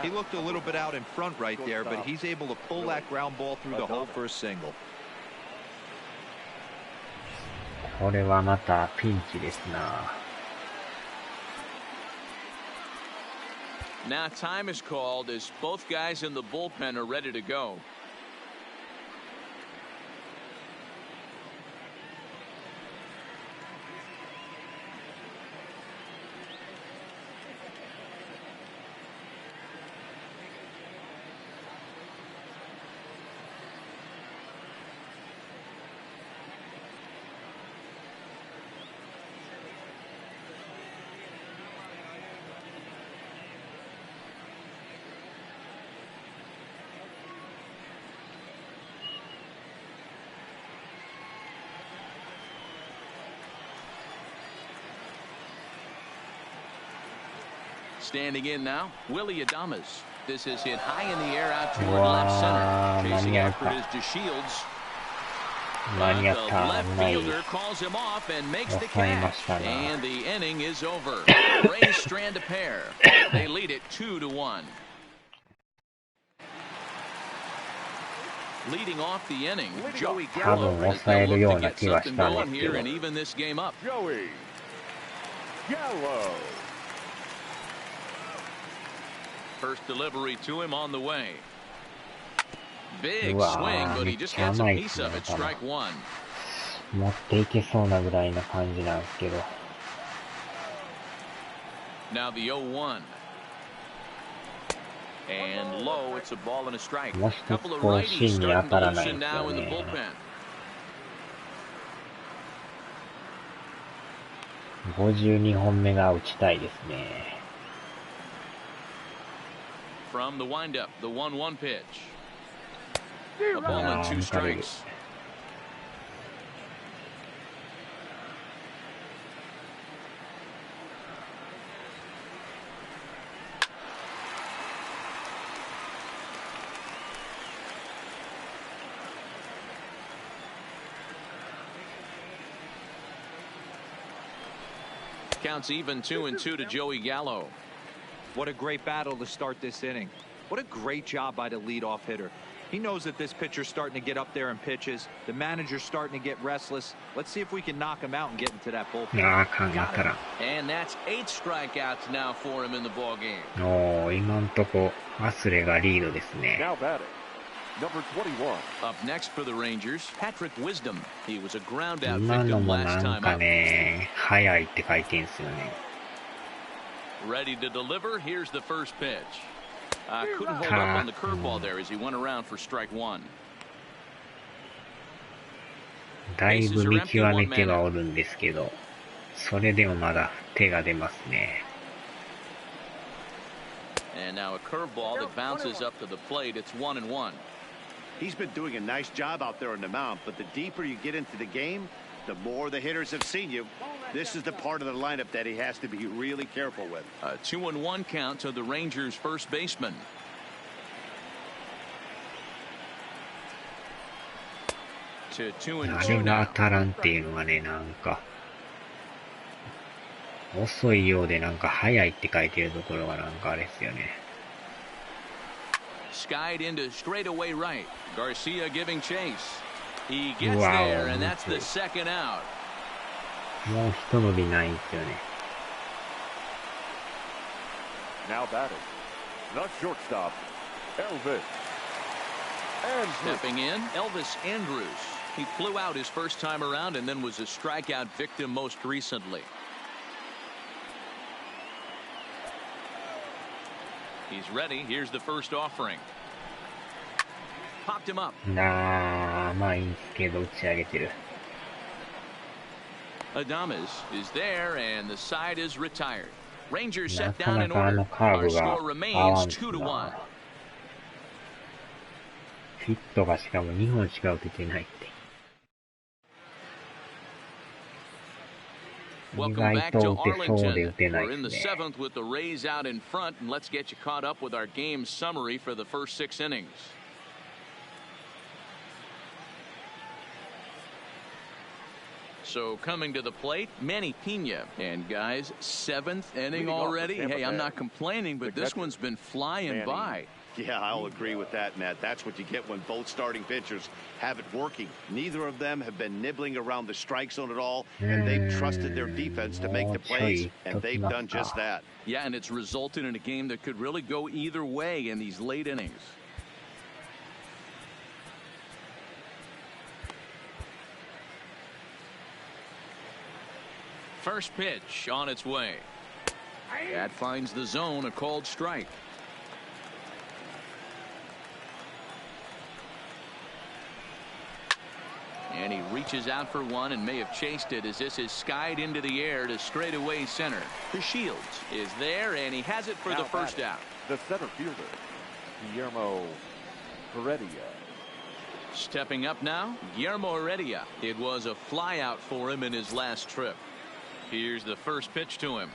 S3: He looked a little bit out in front right there, but he's able to pull that ground ball through the hole for a single.
S5: これはまたピンチですな。
S1: Now time is called as both guys in the bullpen are ready to go. Standing in now, Willie Adames. This is hit high in the air out toward left center. Chasing after it is DeShields. The left fielder calls him off and makes the catch. And the inning is over. Rays strand a pair. They lead it 2-1. Leading off the inning, Joey Gallo has been looking to get something going here and even this game up.
S4: Joey Gallo.
S1: First delivery to him on the way. Big swing, but he just gets a piece of it. Strike one.
S5: 持っていけそうなぐらいな感じなんですけど。
S1: Now the 0-1. And low, it's a ball and a strike.
S5: もう一つこう芯に当たらないんですよね。52本目が打ちたいですね。
S1: From the windup, the 1-1 pitch. A ball and 2 strikes. Counts even 2-2 to Joey Gallo.
S3: What a great battle to start this inning. What a great job by the leadoff hitter. He knows that this pitcher's starting to get up there in pitches. The manager's starting to get restless. Let's see if we can knock him out and get into that bullpen.
S1: And that's 8 strikeouts now for him in the ball game.
S5: 今んとこアスレがリードですね。
S4: Now batting, number 21.
S1: Up next for the Rangers, Patrick Wisdom. He was a ground out
S5: 今の
S1: victim
S5: も
S1: last
S5: なん
S1: time
S5: か
S1: out.
S5: ね、早いって書いてんすよね。
S1: Ready to deliver. Here's the first pitch. Couldn't hold up on the curveball there as he went around for strike one.
S5: だいぶ見極めてはおるんですけど、それでもまだ手が出ますね。
S1: And now a curveball that bounces up to the plate. It's 1-1.
S2: He's been doing a nice job out there on the mound, but the deeper you get into the game, the more the hitters have seen you. This is the part of the lineup that he has to be really careful with.
S1: A 2-1 count to the Rangers' first baseman. To 2-2
S5: あれが当たらんっていうのがね、なんか遅いようでなんか早いって書いてるところがなんかあれですよね。
S1: Skied into straightaway right. Garcia giving chase. He gets there, and that's the second out.
S5: もう一伸びないんですよね。
S4: Now batting, the shortstop, Elvis.
S1: Stepping in, Elvis Andrews. He flew out his first time around and then was a strikeout victim most recently. He's ready. Here's the first offering. Popped him up.
S5: まあいいんですけど打ち上げてる。
S1: Adames is there, and the side is retired. Rangers
S5: な
S1: set
S5: か
S1: down
S5: な
S1: in
S5: かあ
S1: order.
S5: のカー
S1: Our
S5: ブが
S1: score
S5: 合わ
S1: remains
S5: んす
S1: 2-1.
S5: な。ヒットがしかも2本しか打ててないって。意
S1: Welcome
S5: 外
S1: back
S5: と
S1: to
S5: 打てそうで打
S1: Arlington.
S5: てない
S1: We're
S5: で
S1: in the
S5: すね。
S1: 7th with the Rays out in front, and let's get you caught up with our game summary for the first 6 innings. So coming to the plate, Manny Pena. And guys, 7th inning already. Hey, I'm not complaining, but this one's been flying by.
S2: Yeah, I'll agree with that, Matt. That's what you get when both starting pitchers have it working. Neither of them have been nibbling around the strike zone at all, and they've trusted their defense to make the plays, and they've done just that.
S1: Yeah, and it's resulted in a game that could really go either way in these late innings. First pitch on its way. That finds the zone, a called strike. And he reaches out for one and may have chased it as this is skied into the air to straightaway center. The Shields is there, and he has it for the first out.
S4: The center fielder, Guillermo Heredia.
S1: Stepping up now, Guillermo Heredia. It was a flyout for him in his last trip. Here's the first pitch to him.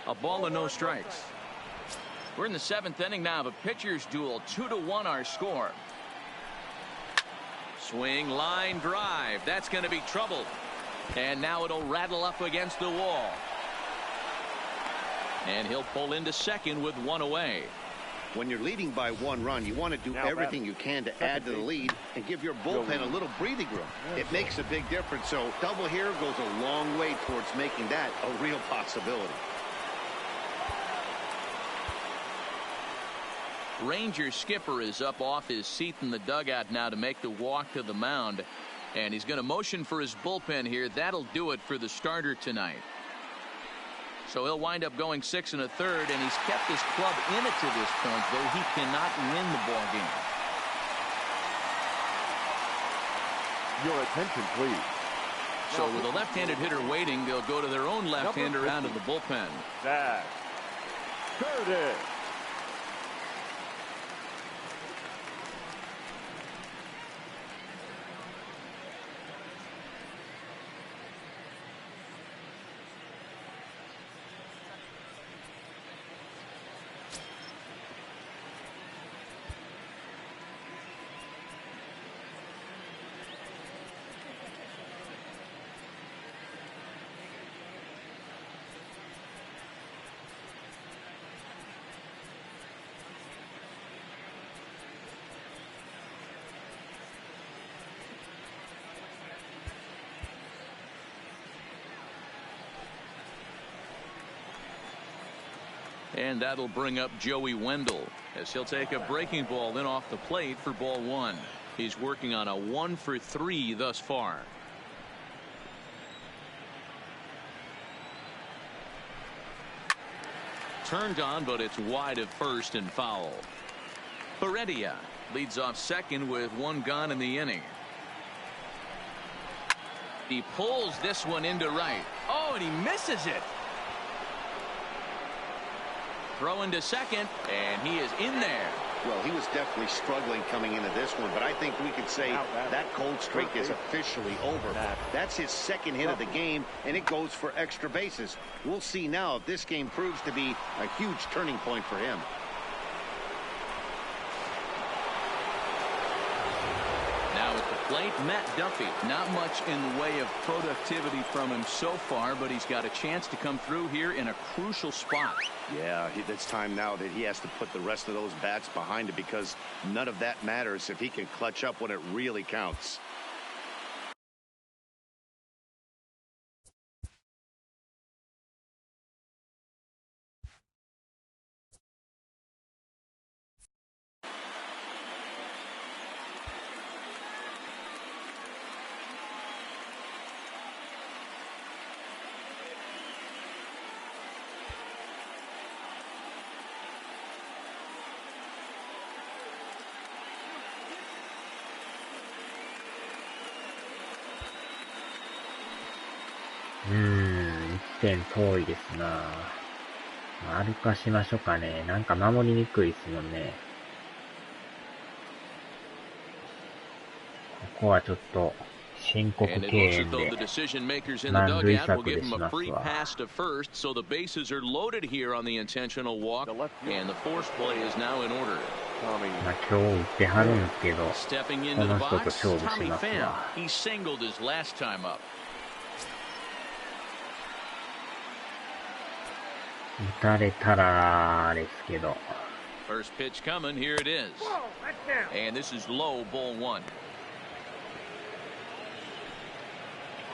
S1: A ball and no strikes. We're in the 7th inning now of a pitcher's duel. 2-1 our score. Swing, line drive. That's going to be trouble. And now it'll rattle up against the wall. And he'll pull into second with one away.
S2: When you're leading by 1 run, you want to do everything you can to add to the lead and give your bullpen a little breathing room. It makes a big difference. So double here goes a long way towards making that a real possibility.
S1: Ranger skipper is up off his seat in the dugout now to make the walk to the mound. And he's going to motion for his bullpen here. That'll do it for the starter tonight. So he'll wind up going 6 1/3, and he's kept his club in it to this point, though he cannot win the ball game.
S4: Your attention, please.
S1: So with a left-handed hitter waiting, they'll go to their own left-hander out of the bullpen.
S4: Zach Curtis.
S1: And that'll bring up Joey Wendell as he'll take a breaking ball then off the plate for ball 1. He's working on a 1 for 3 thus far. Turned on, but it's wide of first and foul. Heredia leads off second with 1 gone in the inning. He pulls this one into right. Oh, and he misses it. Throw into second, and he is in there.
S2: Well, he was definitely struggling coming into this one, but I think we could say that cold streak is officially over. That's his second hit of the game, and it goes for extra bases. We'll see now if this game proves to be a huge turning point for him.
S1: Now at the plate, Matt Duffy. Not much in the way of productivity from him so far, but he's got a chance to come through here in a crucial spot.
S2: Yeah, it's time now that he has to put the rest of those bats behind it, because none of that matters if he can clutch up when it really counts.1
S5: 点遠いですな。歩かしましょうかね。なんか守りにくいですもんね。ここはちょっと申告敬遠で満塁策でしますわ。まあ今日打ってはるんですけど、この人と勝負しますわ。打たれたらですけど。
S1: First pitch coming, here it is. And this is low, ball 1.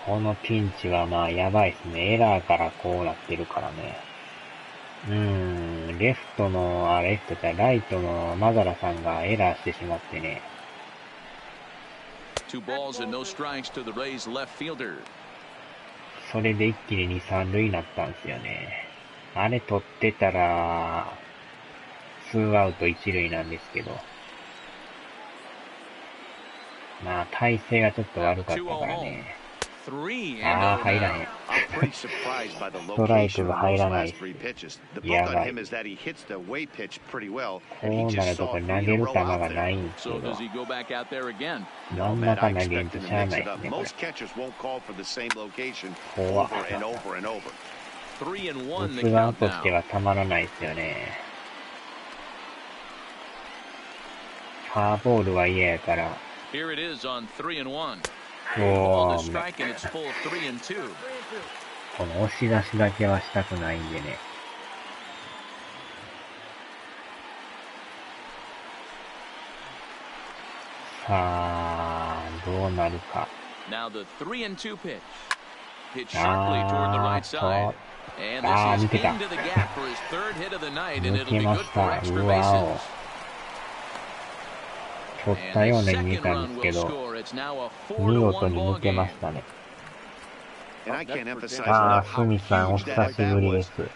S5: このピンチはまあやばいですね。エラーからこうなってるからね。レフトじゃライトのマザラさんがエラーしてしまってね。
S1: 2 balls and no strikes to the Rays left fielder.
S5: それで一気に2、3塁になったんですよね。あれ取ってたら、2アウト1塁なんですけど。まあ、体勢がちょっと悪かったからね。ああ、入らへん。ストライクが入らないです。やばい。こうなるとこれ投げる球がないんですけど。真ん中投げんとしゃあないですね、これ。怖っ。打つ側としてはたまらないですよね。ファーボールは嫌やから。おー、この押し出しだけはしたくないんでね。さあ、どうなるか。抜けた。抜けました。うわお。取ったようなに見たんですけど、見事に抜けましたね。ああ、スミさんお久しぶりです。こん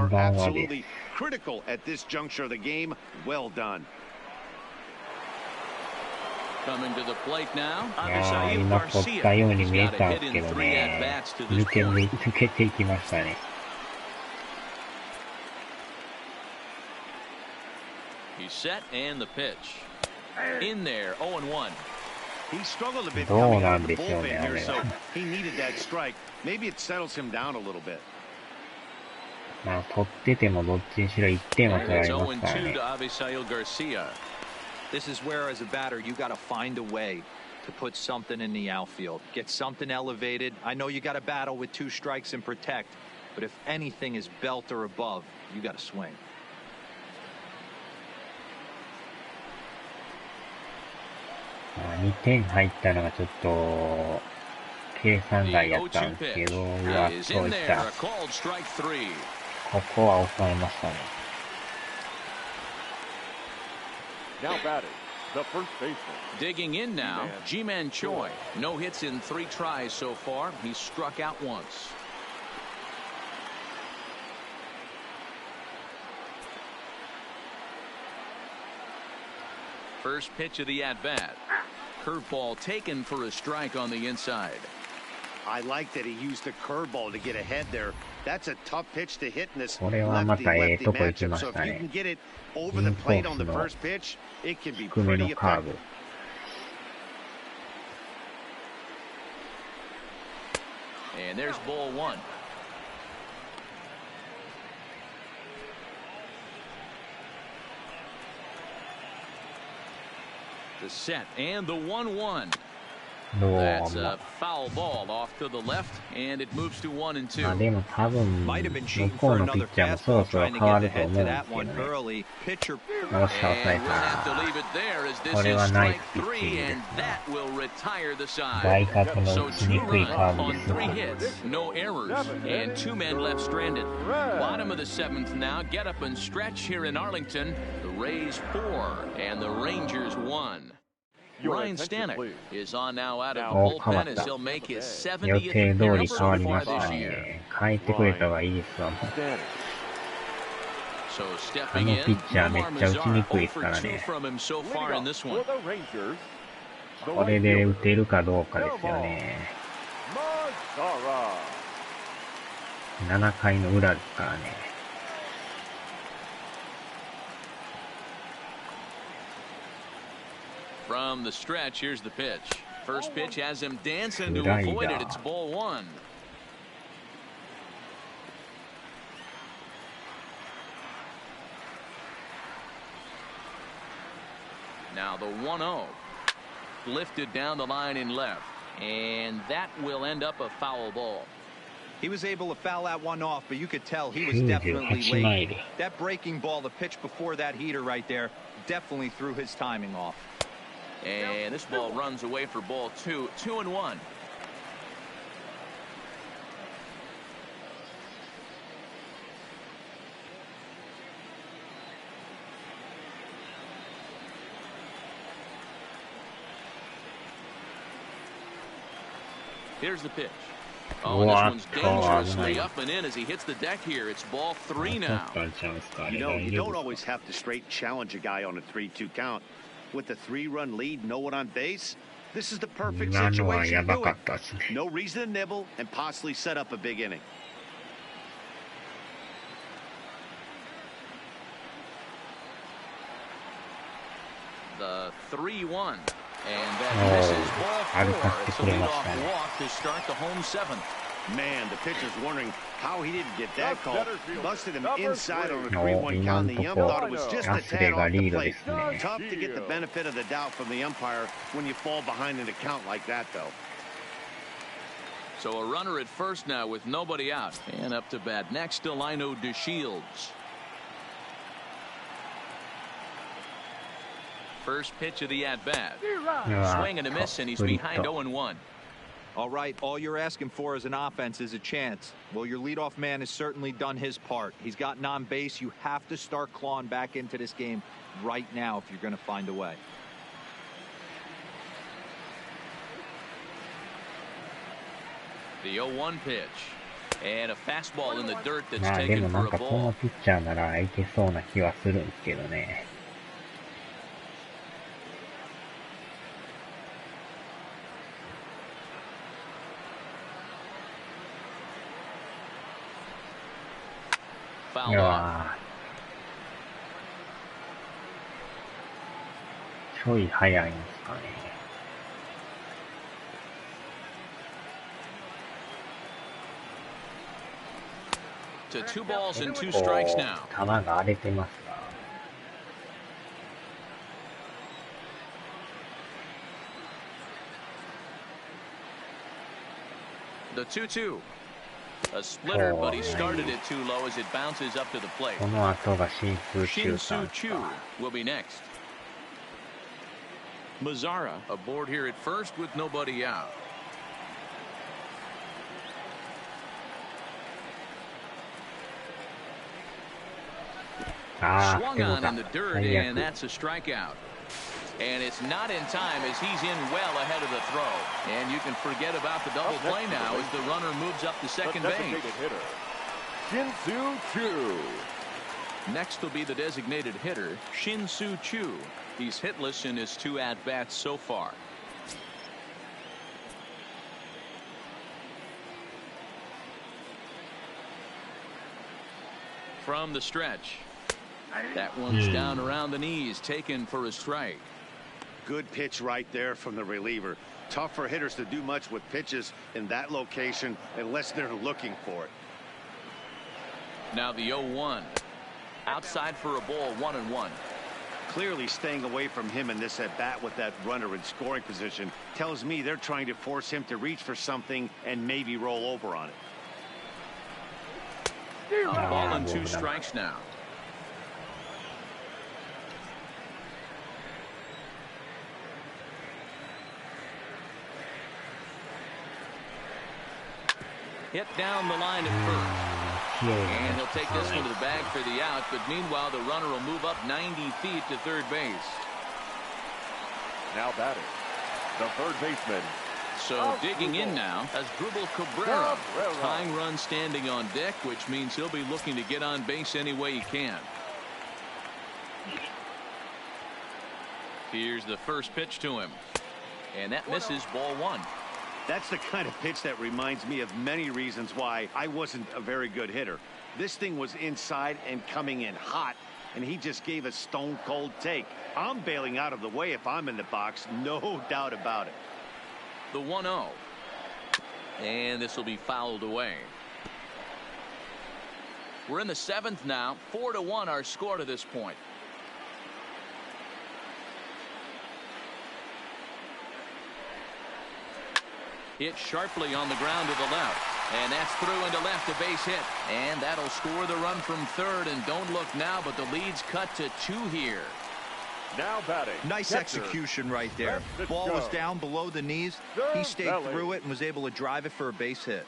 S5: ばんはです。今取ったように見えたんですけどね、抜けていきましたね。どうなんでしょうね、あれは。まあ、取っててもどっちにしろ1点は取られますからね。
S3: This is where, as a batter, you got to find a way to put something in the outfield, get something elevated. I know you got to battle with 2 strikes and protect, but if anything is belt or above, you got to swing.
S5: 2点入ったのがちょっと計算外やったんですけど、うわ、そういった。ここは抑えましたね。
S4: Now batting, the first baseman.
S1: Digging in now, Ji-Man Choi. No hits in 3 tries so far. He's struck out once. First pitch of the at-bat. Curveball taken for a strike on the inside.
S2: I like that he used the curveball to get ahead there. That's a tough pitch to hit in this
S5: lefty-lefty
S2: matchup. So if you can get it over the plate on the first pitch, it can be pretty effective.
S1: And there's ball 1. The set and the 1-1. That's a foul ball off to the left, and it moves to 1 and 2.
S5: まあでも多分向こうのピッチャーもそろそろ変わると思うんですけどね。よっしゃ、抑えた。これはナイスピッチングですね。外角の打ちにくいカーブです。
S1: No errors, and 2 men left stranded. Bottom of the 7th now. Get up and stretch here in Arlington. The Rays 4 and the Rangers 1. Ryan Stanek is on now out of the bullpen as he'll make his 70th appearance so far this year.
S5: 変えてくれた方がいいですわ。あのピッチャーめっちゃ打ちにくいですからね。これで打てるかどうかですよね。7回の裏ですからね。
S1: From the stretch, here's the pitch. First pitch has him dancing to avoid it. It's ball 1. Now the 1-0. Lifted down the line in left. And that will end up a foul ball.
S3: He was able to foul that one off, but you could tell he was definitely late. That breaking ball, the pitch before that heater right there, definitely threw his timing off.
S1: And this ball runs away for ball 2. 2-1. Here's the pitch. Oh, this one's dangerously up and in as he hits the deck here. It's ball 3 now.
S2: You know, you don't always have to straight challenge a guy on a 3-2 count. With the 3-run lead, no one on base, this is the perfect situation to do it. No reason to nibble and possibly set up a big inning.
S1: The 3-1. And that misses ball 4. It's a leadoff walk to start the home 7th.
S2: Man, the pitcher's wondering how he didn't get that call. Busted him inside on a 3-1 count. The ump thought it was just a tad off the plate. Tough to get the benefit of the doubt from the umpire when you fall behind in a count like that, though.
S1: So a runner at first now with nobody out. And up to bat next, Delino DeShields. First pitch of the at-bat. Swing and a miss, and he's behind 0-1.
S3: All right, all you're asking for as an offense is a chance. Well, your leadoff man has certainly done his part. He's gotten on base. You have to start clawing back into this game right now if you're going to find a way.
S1: The 0-1 pitch. And a fastball in the dirt that's
S5: まあでも
S1: taken
S5: なん
S1: for
S5: か
S1: a
S5: この
S1: ball.
S5: ピッチャーならいけそうな気はするんですけどね。
S1: Fouled
S5: い
S1: off.
S5: やーちょい早いんですかね。
S1: To 2 balls and 2
S5: こ
S1: strikes
S5: う
S1: now.
S5: 球が荒れてますが。
S1: The 2-2. A splitter, but he started it too low as it bounces up to the plate.
S5: この後が真空中
S1: Shin-Soo
S5: 間
S1: Choo will be next. Mazzara aboard here at first with nobody out. Swung on in the dirt, and that's a strikeout. And it's not in time as he's in well ahead of the throw. And you can forget about the double play now as the runner moves up to second base.
S4: Shin-Soo Choo.
S1: Next will be the designated hitter, Shin-Soo Choo. He's hitless in his 2 at-bats so far. From the stretch. That one's down around the knees, taken for a strike.
S2: Good pitch right there from the reliever. Tough for hitters to do much with pitches in that location unless they're looking for it.
S1: Now the 0-1. Outside for a ball, 1-1.
S2: Clearly staying away from him in this at bat with that runner in scoring position tells me they're trying to force him to reach for something and maybe roll over on it.
S1: A ball and 2 strikes now. Hit down the line at first. And he'll take this one to the bag for the out, but meanwhile the runner will move up 90 feet to third base.
S4: Now batting, the third baseman.
S1: So digging in now as Dribble Cabrera. Tying run standing on deck, which means he'll be looking to get on base any way he can. Here's the first pitch to him. And that misses, ball 1.
S2: That's the kind of pitch that reminds me of many reasons why I wasn't a very good hitter. This thing was inside and coming in hot, and he just gave a stone cold take. I'm bailing out of the way if I'm in the box, no doubt about it.
S1: The 1-0. And this will be fouled away. We're in the 7th now. 4-1 our score to this point. Hit sharply on the ground to the left. And that's through into left, a base hit. And that'll score the run from third. And don't look now, but the lead's cut to 2 here.
S4: Now batting.
S3: Nice execution right there. Ball was down below the knees. He stayed through it and was able to drive it for a base hit.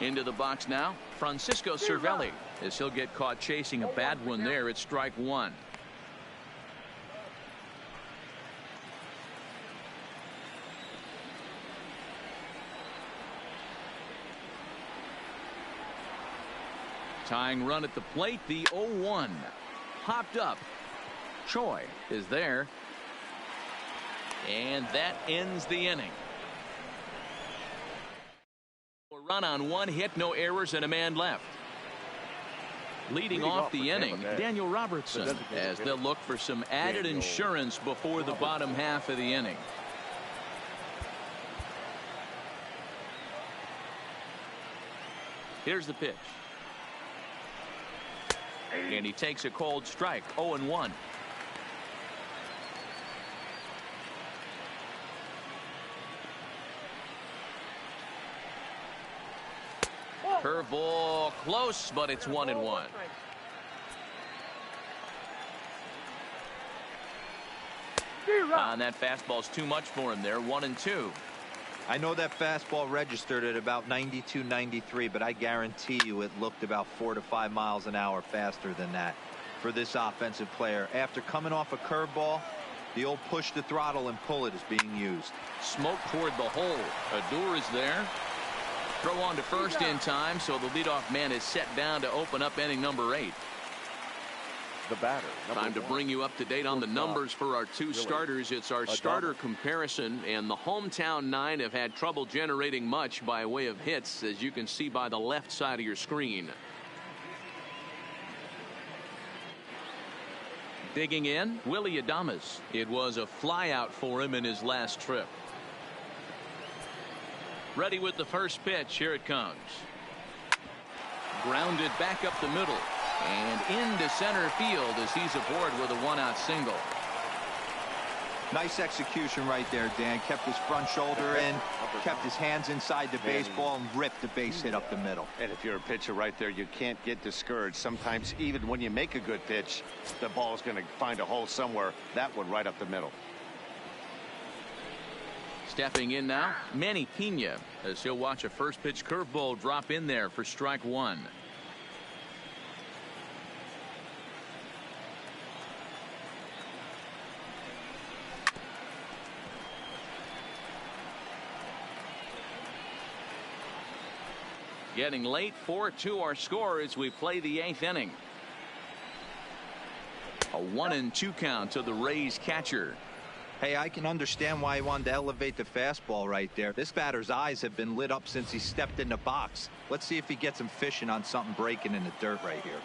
S1: Into the box now, Francisco Cervelli, as he'll get caught chasing a bad one there at strike 1. Tying run at the plate, the 0-1. Popped up. Choi is there. And that ends the inning. Run on 1 hit, no errors, and a man left. Leading off the inning, Daniel Robertson, as they'll look for some added insurance before the bottom half of the inning. Here's the pitch. And he takes a cold strike, 0-1. Curveball close, but it's 1-1. And that fastball's too much for him there. 1-2.
S3: I know that fastball registered at about 92, 93, but I guarantee you it looked about 4 to 5 miles an hour faster than that for this offensive player. After coming off a curveball, the old push the throttle and pull it is being used.
S1: Smoke toward the hole. Adur is there. Throw on to first in time, so the leadoff man is set down to open up inning number 8.
S4: The batter.
S1: Time to bring you up to date on the numbers for our two starters. It's our starter comparison, and the hometown 9 have had trouble generating much by way of hits, as you can see by the left side of your screen. Digging in, Willie Adames. It was a flyout for him in his last trip. Ready with the first pitch. Here it comes. Grounded back up the middle and into center field as he's aboard with a 1-out single.
S3: Nice execution right there, Dan. Kept his front shoulder in, kept his hands inside the baseball, and ripped the base hit up the middle.
S2: And if you're a pitcher right there, you can't get discouraged. Sometimes even when you make a good pitch, the ball's going to find a hole somewhere. That one right up the middle.
S1: Stepping in now, Manny Pena, as he'll watch a first pitch curveball drop in there for strike 1. Getting late, 4-2 our score as we play the 8th inning. A 1-2 count to the Rays catcher.
S3: Hey, I can understand why he wanted to elevate the fastball right there. This batter's eyes have been lit up since he stepped in the box. Let's see if he gets him fishing on something breaking in the dirt right here.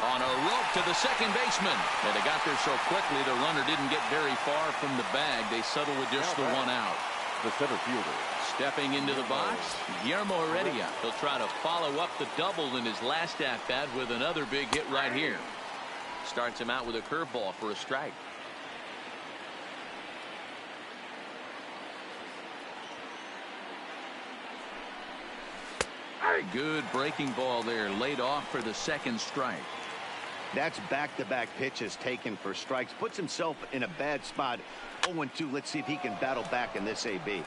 S1: On a rope to the second baseman. And they got there so quickly the runner didn't get very far from the bag. They settled with just the 1 out.
S4: The center fielder.
S1: Stepping into the box, Guillermo Heredia. He'll try to follow up the double in his last at-bat with another big hit right here. Starts him out with a curveball for a strike. Good breaking ball there, laid off for the second strike.
S2: That's back-to-back pitches taken for strikes. Puts himself in a bad spot. 0-2. Let's see if he can battle back in this AB.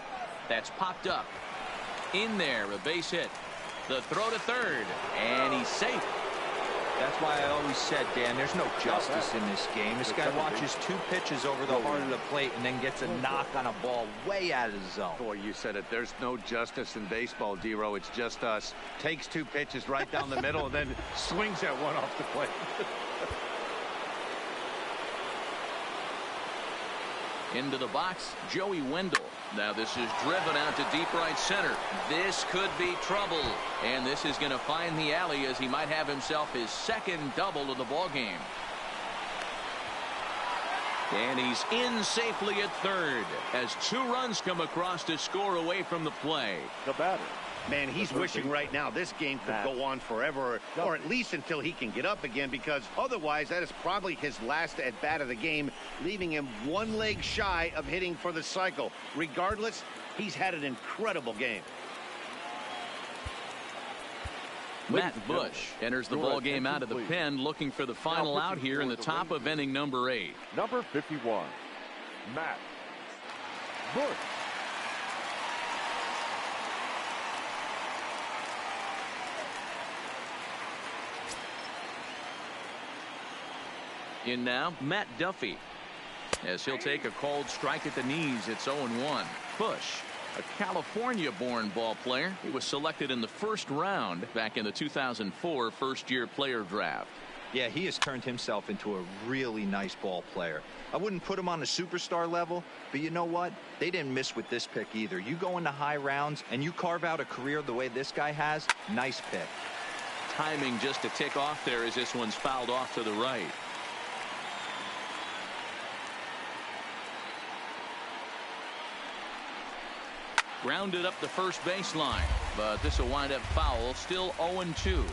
S1: That's popped up. In there, a base hit. The throw to third, and he's safe.
S3: That's why I always said, Dan, there's no justice in this game. This guy watches 2 pitches over the heart of the plate and then gets a knock on a ball way out of the zone.
S2: Boy, you said it. There's no justice in baseball, D-Row. It's just us. Takes 2 pitches right down the middle and then swings at one off the plate.
S1: Into the box, Joey Wendell. Now this is driven out to deep right center. This could be trouble. And this is going to find the alley as he might have himself his second double of the ball game. And he's in safely at third as 2 runs come across to score away from the play.
S4: The batter.
S2: Man, he's wishing right now this game could go on forever, or at least until he can get up again, because otherwise that is probably his last at-bat of the game, leaving him 1 leg shy of hitting for the cycle. Regardless, he's had an incredible game.
S1: Matt Bush enters the ball game out of the pen, looking for the final out here in the top of inning number 8.
S4: Number 51, Matt Bush.
S1: In now, Matt Duffy, as he'll take a called strike at the knees. It's 0-1. Bush, a California-born ball player. He was selected in the first round back in the 2004 first-year player draft.
S3: Yeah, he has turned himself into a really nice ball player. I wouldn't put him on a superstar level, but you know what? They didn't miss with this pick either. You go into high rounds and you carve out a career the way this guy has, nice pick.
S1: Timing just to tick off there as this one's fouled off to the right. Grounded up the first baseline, but this will wind up foul. Still 0-2.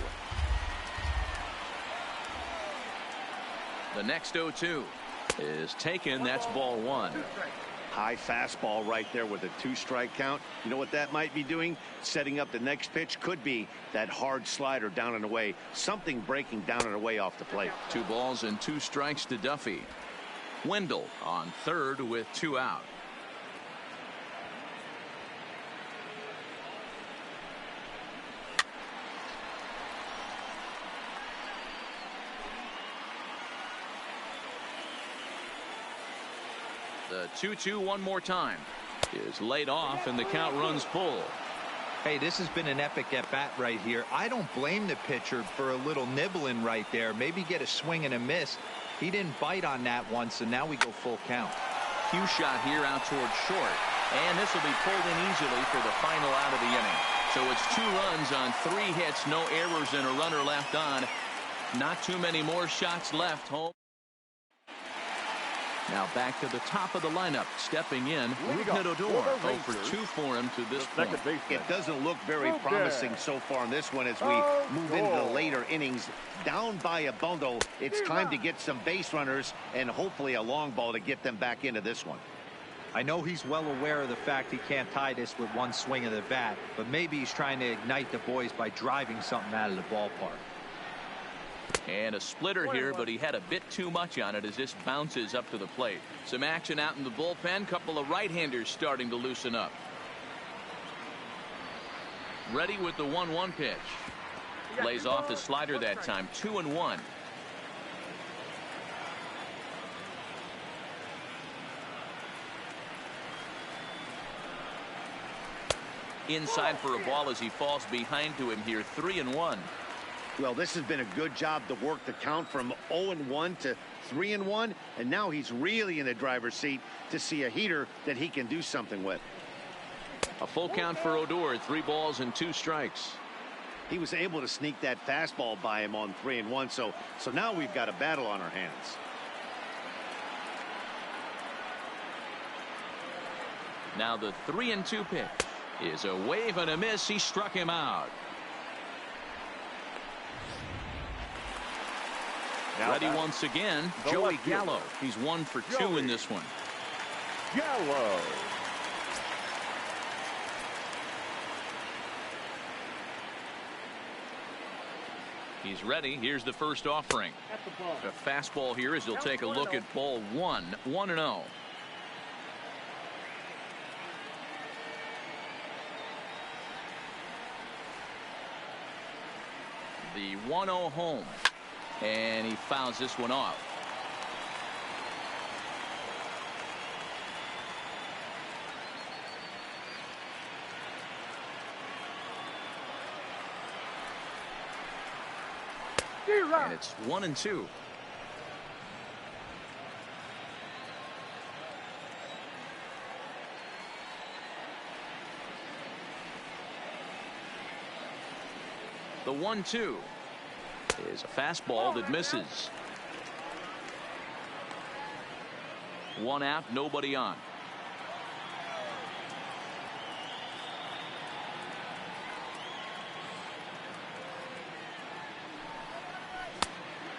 S1: The next 0-2 is taken. That's ball 1.
S2: High fastball right there with a 2-strike count. You know what that might be doing? Setting up the next pitch. Could be that hard slider down and away. Something breaking down and away off the plate.
S1: 2 balls and 2 strikes to Duffy. Wendell on third with 2 out. The 2-2 one more time is laid off and the count runs full.
S3: Hey, this has been an epic at bat right here. I don't blame the pitcher for a little nibbling right there. Maybe get a swing and a miss. He didn't bite on that one, so now we go full count.
S1: Cue shot here out towards short, and this will be pulled in easily for the final out of the inning. So it's 2 runs on 3 hits, no errors, and a runner left on. Not too many more shots left. Home. Now back to the top of the lineup, stepping in, Rougned Odor, 0 for 2 for him to this point.
S2: It doesn't look very promising so far in this one as we move into the later innings. Down by a bundle, it's time to get some base runners and hopefully a long ball to get them back into this one.
S3: I know he's well aware of the fact he can't tie this with one swing of the bat, but maybe he's trying to ignite the boys by driving something out of the ballpark.
S1: And a splitter here, but he had a bit too much on it as this bounces up to the plate. Some action out in the bullpen. Couple of right-handers starting to loosen up. Ready with the 1-1 pitch. Lays off the slider that time. 2-1. Inside for a ball as he falls behind to him here. 3-1.
S2: Well, this has been a good job to work the count from 0-1 to 3-1, and now he's really in the driver's seat to see a heater that he can do something with.
S1: A full count for Odor, 3 balls and 2 strikes.
S2: He was able to sneak that fastball by him on 3-1, so now we've got a battle on our hands.
S1: Now the 3-2 pitch is a wave and a miss. He struck him out. Ready once again, Joey Gallo. He's 1 for 2 in this one.
S4: Gallo.
S1: He's ready. Here's the first offering. A fastball here as he'll take a look at ball 1. 1-0. The 1-0 home. And he fouls this one off. And it's 1-2. The 1-2 is a fastball that misses. 1 out, nobody on.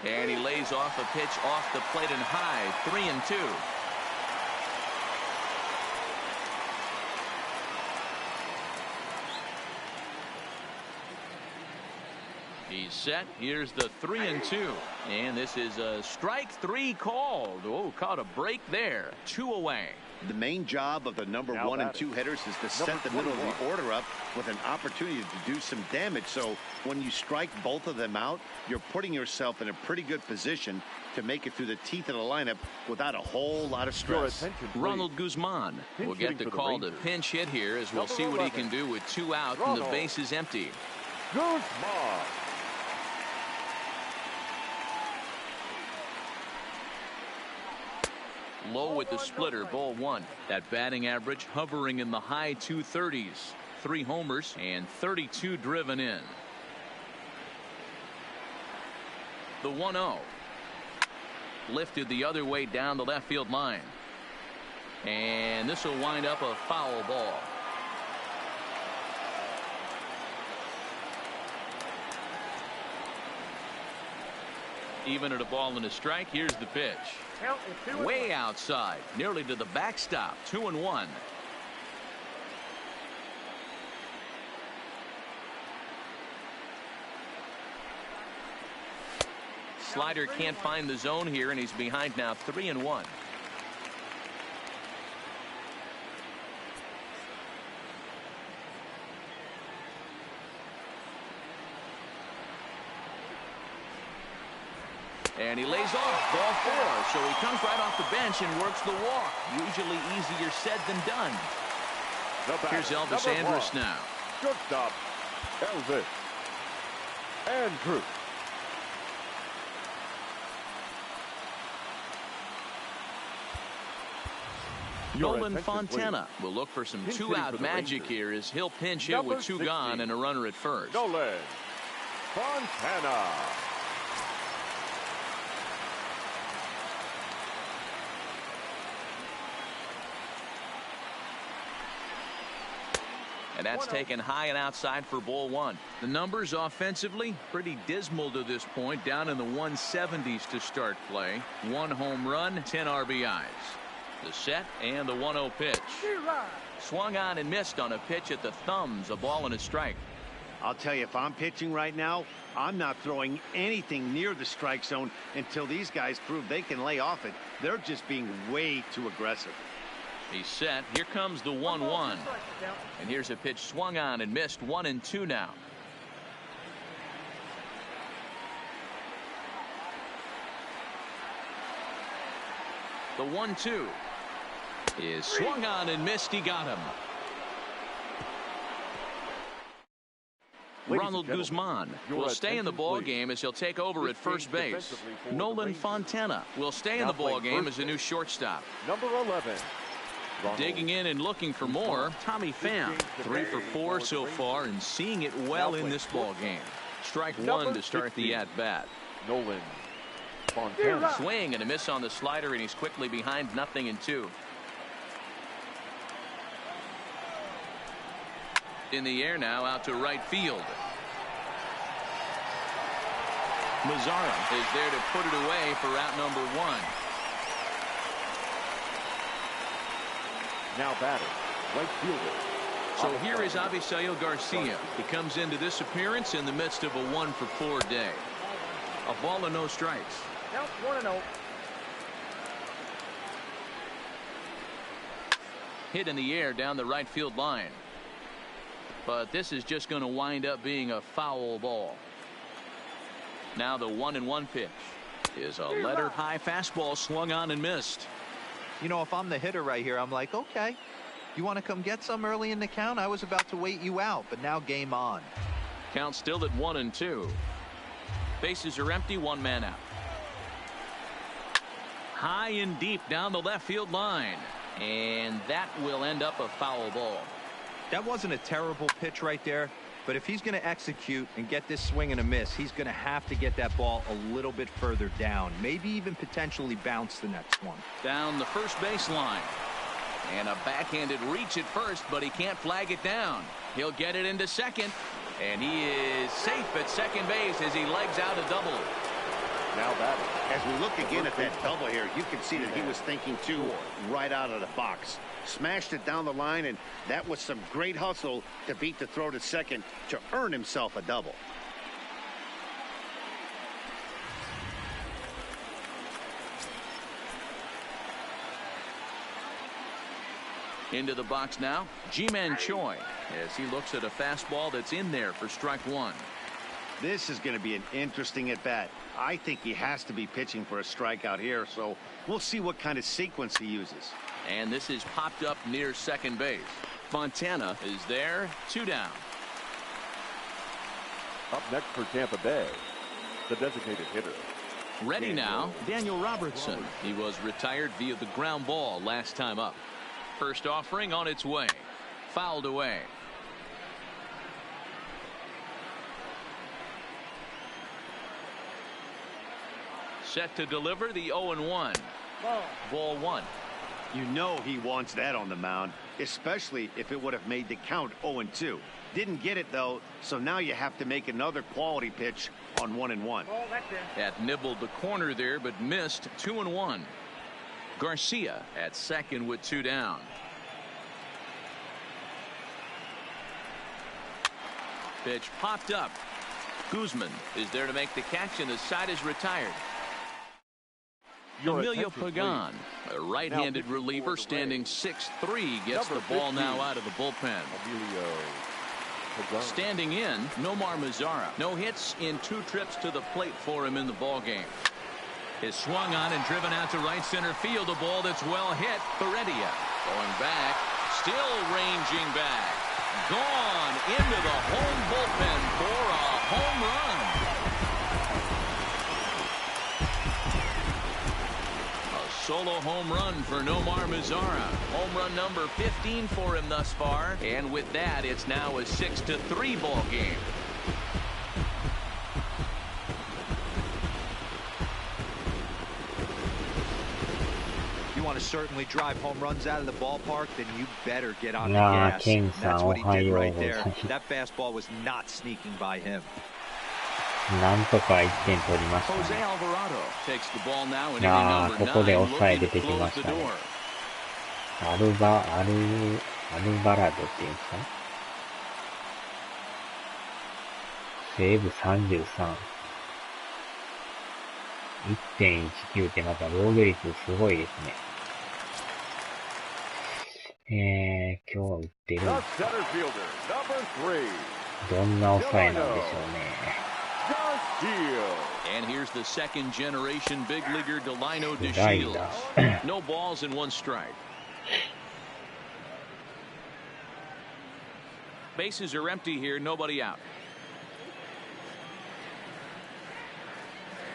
S1: And he lays off a pitch off the plate and high. 3-2. He's set. Here's the 3-2. And this is a strike 3 called. Oh, caught a break there. 2 away.
S2: The main job of the number 1 and 2 hitters is to set the middle of the order up with an opportunity to do some damage. So when you strike both of them out, you're putting yourself in a pretty good position to make it through the teeth of the lineup without a whole lot of stress.
S1: Ronald Guzman will get the call to pinch hit here as we'll see what he can do with 2 out and the base is empty.
S4: Guzman.
S1: Low with the splitter, ball 1. That batting average hovering in the high 230s. 3 homers and 32 driven in. The 1-0. Lifted the other way down the left field line. And this will wind up a foul ball. Even at a ball and a strike, here's the pitch. Way outside, nearly to the backstop. 2-1. Slider can't find the zone here, and he's behind now 3-1. And he lays off ball 4, so he comes right off the bench and works the walk. Usually easier said than done. Here's Elvis Andrus now.
S4: Shortstop, Elvis Andrus.
S1: Nolan Fontana will look for some two-out magic here as he'll pinch hit with 2 gone and a runner at first.
S4: Nolan Fontana.
S1: And that's taken high and outside for ball 1. The numbers offensively pretty dismal to this point, down in the 170s to start play. 1 home run, 10 RBIs. The set and the 1-0 pitch. Swung on and missed on a pitch at the thumbs, a ball and a strike.
S2: I'll tell you, if I'm pitching right now, I'm not throwing anything near the strike zone until these guys prove they can lay off it. They're just being way too aggressive.
S1: He's set. Here comes the 1-1. And here's a pitch swung on and missed. 1-2 now. The 1-2 is swung on and missed. He got him. Ronald Guzman will stay in the ball game as he'll take over at first base. Nolan Fontana will stay in the ball game as a new shortstop.
S4: Number 11.
S1: Digging in and looking for more, Tommy Pham. 3 for 4 so far and seeing it well in this ball game. Strike 1 to start the at-bat.
S4: Nolan Fontana.
S1: Swing and a miss on the slider, and he's quickly behind 0-2. In the air now, out to right field. Mazzara is there to put it away for out number 1.
S4: Now batting, right fielder.
S1: So here is Avisail Garcia. He comes into this appearance in the midst of a 1-for-4 day. A ball and no strikes.
S6: Now 1-0.
S1: Hit in the air down the right field line. But this is just going to wind up being a foul ball. Now the 1-1 pitch is a letter high fastball swung on and missed.
S3: You know, if I'm the hitter right here, I'm like, okay, you want to come get some early in the count? I was about to wait you out, but now game on.
S1: Count still at 1-2. Bases are empty, 1 man out. High and deep down the left field line, and that will end up a foul ball.
S3: That wasn't a terrible pitch right there, but if he's going to execute and get this swing and a miss, he's going to have to get that ball a little bit further down, maybe even potentially bounce the next one.
S1: Down the first base line, and a backhanded reach at first, but he can't flag it down. He'll get it into second, and he is safe at second base as he legs out a double.
S2: Now batting. As we look again at that double here, you can see that he was thinking too right out of the box. Smashed it down the line, and that was some great hustle to beat the throw to second to earn himself a double.
S1: Into the box now, Ji-Man Choi, as he looks at a fastball that's in there for strike 1.
S2: This is going to be an interesting at-bat. I think he has to be pitching for a strikeout here, so we'll see what kind of sequence he uses.
S1: And this is popped up near second base. Fontana is there, 2 down.
S4: Up next for Tampa Bay, the designated hitter.
S1: Ready now, Daniel Robertson. He was retired via the ground ball last time up. First offering on its way. Fouled away. Set to deliver the 0-1. Ball 1.
S2: You know he wants that on the mound, especially if it would have made the count 0-2. Didn't get it, though, so now you have to make another quality pitch on 1-1.
S1: That nibbled the corner there, but missed 2-1. Garcia at second with 2 down. Pitch popped up. Guzman is there to make the catch, and the side is retired. Emilio Pagan, a right-handed reliever standing 6'3", gets the ball now out of the bullpen. Standing in, Nomar Mazara. No hits in 2 trips to the plate for him in the ballgame. Is swung on and driven out to right center field. A ball that's well hit. Heredia going back, still ranging back. Gone into the home bullpen for a home run. Solo home run for Nomar Mazara. Home run number 15 for him thus far. And with that, it's now a 6-3 ball game.
S3: You want to certainly drive home runs out of the ballpark, then you better get on the gas. That's what he did right there. That fastball was not sneaking by him.
S5: なんとか1点取りましたね。ここで抑え出てきましたね。アルバラドっていうんですか？セーブ33。1.19 ってまた防御率すごいですね。今日は打ってるんですか？どんな抑えなんでしょうね。
S1: And here's the second generation big leaguer Delino DeShields. No balls and 1 strike. Bases are empty here, nobody out.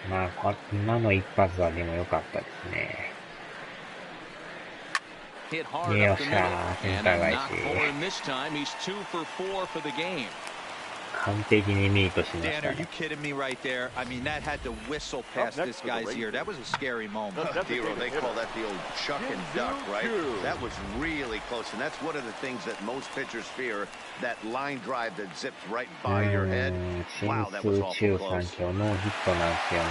S5: まあ、今の一発はでも良かったですね。
S1: Hit hard up the middle, and a knock for him this time. He's 2 for 4 for the game.
S5: 完璧にミートしました
S3: Dan, are you kidding me right there? I mean, that had to whistle past this guy's ear. That was a scary moment.
S2: Dero, they call that the old chuck and duck, right? That was really close, and that's one of the things that most pitchers fear, that line drive that zips right by your head. Wow, that was awful close.
S5: 今日ノーヒットなんですよね。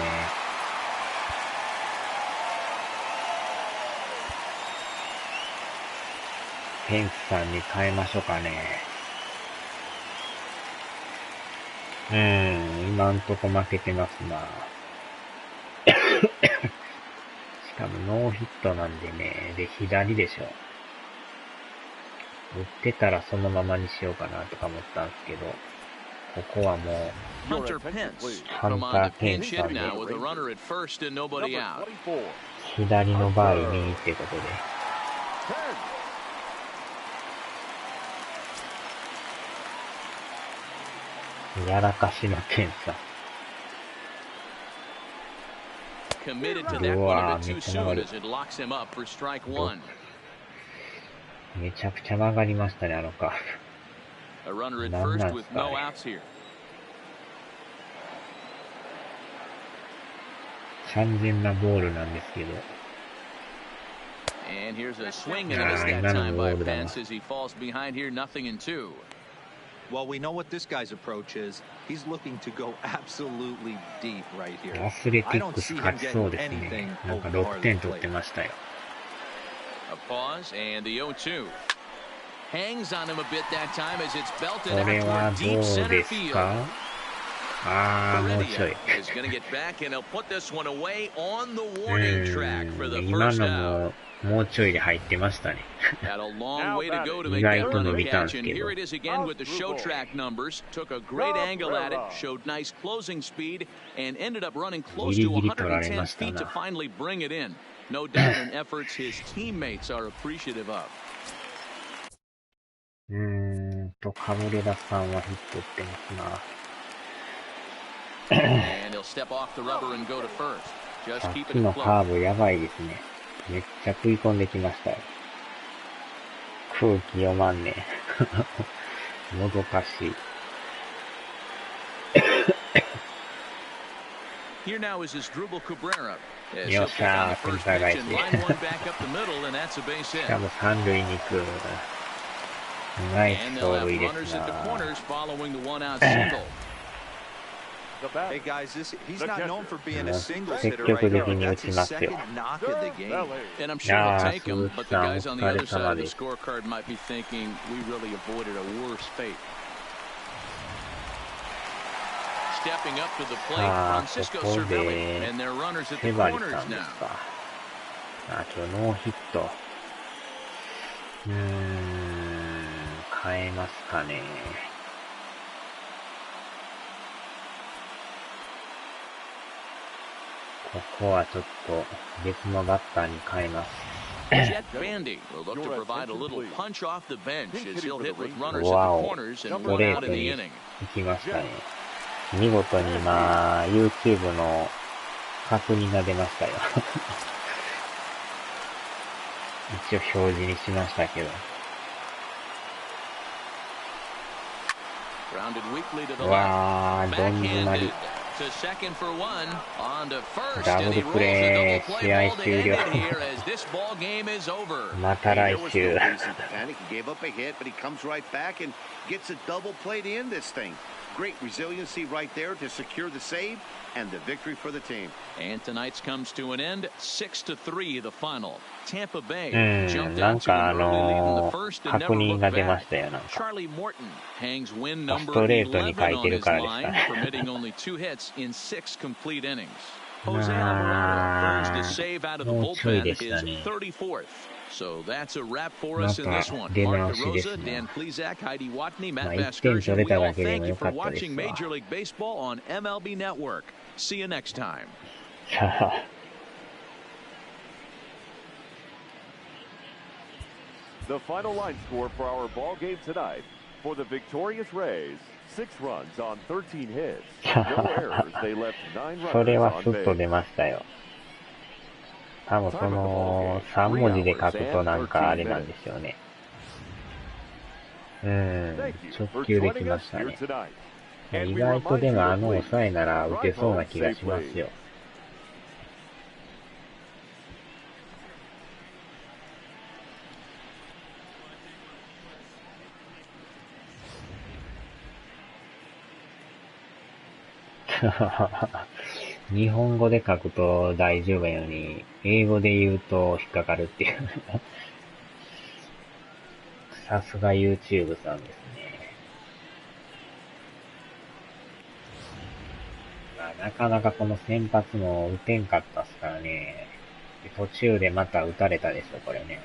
S5: ペンスさんに変えましょうかね。今んとこ負けてますな。しかもノーヒットなんでね。で、左でしょ。打ってたらそのままにしようかなとか思ったんですけど、ここはもう、ハンター・ペンスさんで、左の場合右ってことで。やらかしの検査。うわぁ、めっちゃ曲がる。めちゃくちゃ曲がりましたね、あのカーブ。なんなんすかね。完全なボールなんですけど。今のボールだな。
S3: Well, we know what this guy's approach is. He's looking to go absolutely deep right here.
S5: アスレティックス勝ちそうですね。なんか6点取ってましたよ。これはどうですか？もうちょい。今のももうちょいで入ってましたね。意外と伸びたんですけど。ギリギリ取られましたな。カブレラさんはヒット打ってますな。さっきのカーブやばいですね。めっちゃ食い込んできましたよ。空気読まんねえ。もどかしい。
S1: Here now is Asdrubal Cabrera.
S5: よっしゃー、センター返し。しかも三塁に行く。ナイス盗塁ですな。
S3: Hey guys, he's not known for being a single
S5: 積
S3: hitter
S5: 極
S3: right
S5: 的
S3: now.
S5: に打
S3: That's
S5: ち
S3: his
S5: ますよ。
S3: second knock of the game.
S1: And I'm sure he'll take him, but the
S5: お
S1: guys on the
S5: 疲れ
S1: other side
S5: 様
S1: of the
S5: です。
S1: scorecard might be thinking we really avoided a worse fate. Stepping up to the plate,
S5: さあ、
S1: Francisco
S5: ここ
S1: Cervelli,
S5: で
S1: and their runners at
S5: セ
S1: the
S5: バリ
S1: corners
S5: さんで
S1: now.
S5: すか。ノーヒット。変えますかね。ここはちょっと別のバッターに変えます。
S1: Jet Bandy will look to provide a little punch off the bench as he'll hit with runners at the corners and
S5: スト
S1: one
S5: レ
S1: out
S5: ー
S1: of
S5: ト
S1: the
S5: に
S1: inning.
S5: 行きましたね。見事にYouTube の確認が出ましたよ。一応表示にしましたけど。
S1: Grounded weakly to the
S5: わー、
S1: left.
S5: どん詰まり。
S1: To second for one, on to first,
S5: ダ
S1: and
S5: ブ
S1: he
S5: ル
S1: rolls
S5: プ
S1: a
S5: レ
S1: double
S5: ー、
S1: play
S5: 試合
S1: ball to
S5: 終
S1: end
S5: 了。
S1: it here as this ball game is over.
S5: また来
S2: There was
S5: 週。
S2: no reason to panic. He gave up a hit, but he comes right back and gets a double play to end this thing. Great resiliency right there to secure the save and the victory for the team.
S1: And tonight's comes to an end, 6-3 the final. Tampa Bay
S5: な
S1: jumped
S5: ん
S1: out to
S5: か
S1: an early lead in the first and
S5: 確
S1: never
S5: 認が
S1: looked
S5: 出ま
S1: back.
S5: したよ、なんか。
S1: Charlie Morton hangs win
S5: ス
S1: number
S5: トレートに書い
S1: 11
S5: て
S1: on
S5: る
S1: his
S5: からですか
S1: line,
S5: ね。
S1: permitting only 2 hits in 6 complete innings. Jose Alvarado earns the save out of the
S5: もうちょい
S1: bullpen,
S5: でした
S1: his
S5: ね。
S1: 34th. So that's a wrap for
S5: ま
S1: us in
S5: た
S1: this one.
S5: 出
S1: Mark
S5: 直しです
S1: DeRosa,
S5: ね。
S1: Dan Plesac, Heidi Watney,
S5: まあ
S1: Matt
S5: 1点取
S1: Vasgersian.
S5: れ
S1: We
S5: た
S1: all
S5: だけで
S1: thank
S5: も
S1: you
S5: よか
S1: for
S5: ったです
S1: watching
S5: わ。
S1: Major League Baseball on MLB Network. See you next time.
S4: The final line score for our ball game tonight. For the victorious Rays, 6 runs on 13 hits. No errors. They left 9 runners
S5: それは
S4: on
S5: スッと
S4: base.
S5: 出ましたよ。多分その3文字で書くとなんかあれなんでしょうね。直球できましたね。意外とでも抑えなら打てそうな気がしますよ。日本語で書くと大丈夫やのに、英語で言うと引っかかるっていう。さすが YouTube さんですね。なかなかこの先発も打てんかったっすからね。途中でまた打たれたでしょ、これね。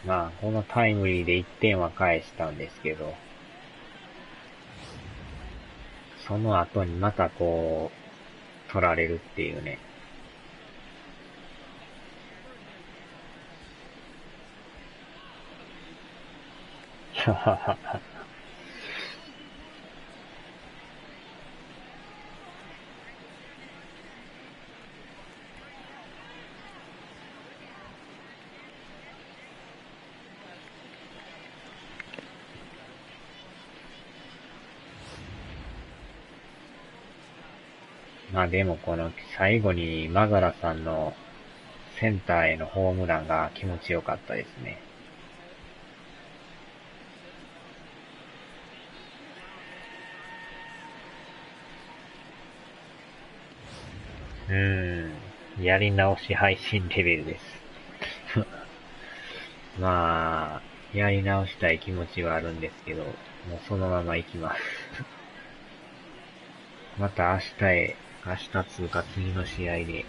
S5: まあ、このタイムリーで1点は返したんですけど、その後にまたこう、取られるっていうね。はははは。まあでもこの最後にマザラさんのセンターへのホームランが気持ちよかったですね。やり直し配信レベルです。まあ、やり直したい気持ちはあるんですけど、もうそのまま行きます。また明日通過次の試合で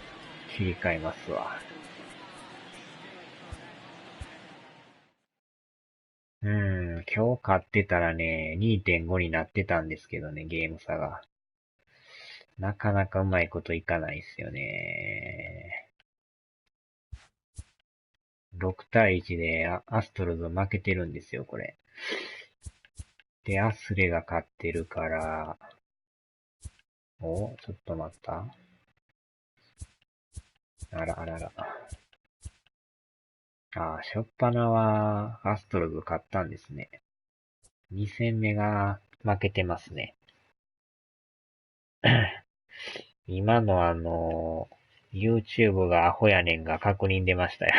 S5: 切り替えますわ。今日勝ってたらね、2.5 になってたんですけどね、ゲーム差が。なかなかうまいこといかないですよね。6対1でアストロズ負けてるんですよ、これ。で、アスレが勝ってるから、ちょっと待った。あら。ああ、初っ端はアストロズ勝ったんですね。2戦目が負けてますね。今のYouTube がアホやねんが確認出ましたよ。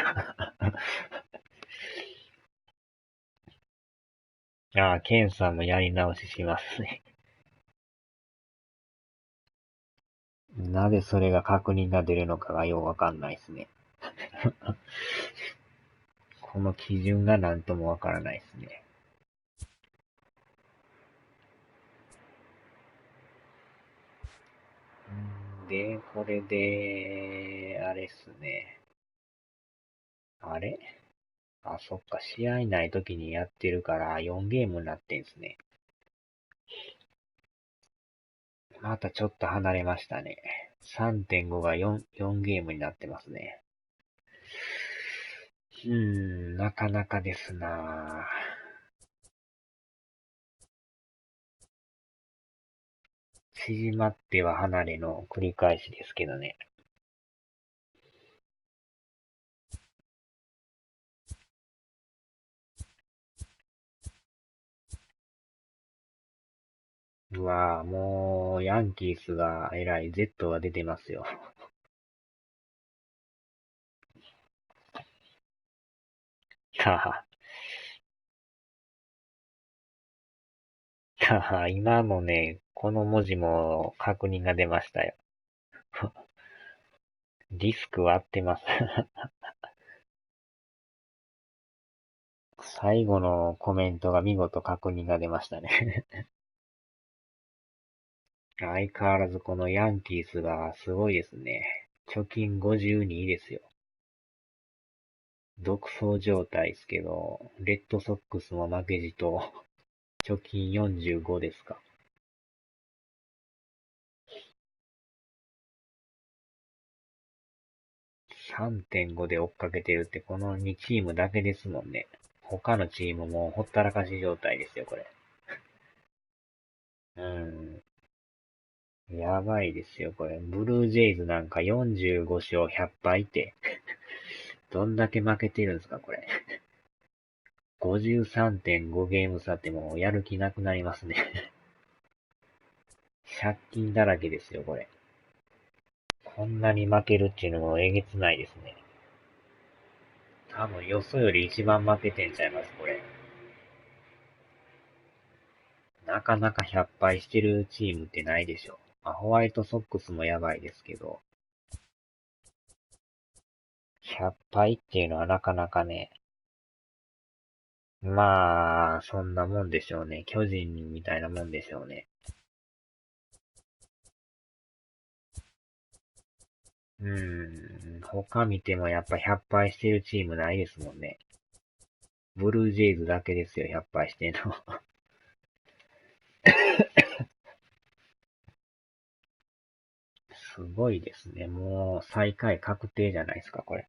S5: ああ、ケンさんもやり直ししますね。なぜそれが確認が出るのかがようわかんないですね。この基準がなんともわからないですね。で、これで、あれっすね。あれあ、そっか、試合ない時にやってるから4ゲームになってんすね。またちょっと離れましたね。3.5 が4ゲームになってますね。なかなかですな縮まっては離れの繰り返しですけどね。うわぁ、もう、ヤンキースがえらい Z が出てますよ。はは。はは、今のね、この文字も確認が出ましたよ。リスクは合ってます。最後のコメントが見事確認が出ましたね。相変わらずこのヤンキースがすごいですね。貯金52ですよ。独走状態ですけど、レッドソックスも負けじと、貯金45ですか。3.5 で追っかけてるってこの2チームだけですもんね。他のチームもほったらかし状態ですよ、これ。やばいですよ、これ。ブルージェイズなんか45勝100敗って。どんだけ負けてるんですか、これ。53.5 ゲーム差ってもうやる気なくなりますね。借金だらけですよ、これ。こんなに負けるっていうのもえげつないですね。多分よそより一番負けてんちゃいます、これ。なかなか100敗してるチームってないでしょ。まあ、ホワイトソックスもやばいですけど、100敗っていうのはなかなかね、まあ、そんなもんでしょうね。巨人みたいなもんでしょうね。他見てもやっぱ100敗してるチームないですもんね。ブルージェイズだけですよ、100敗してんの。すごいですね。もう最下位確定じゃないですか、これ。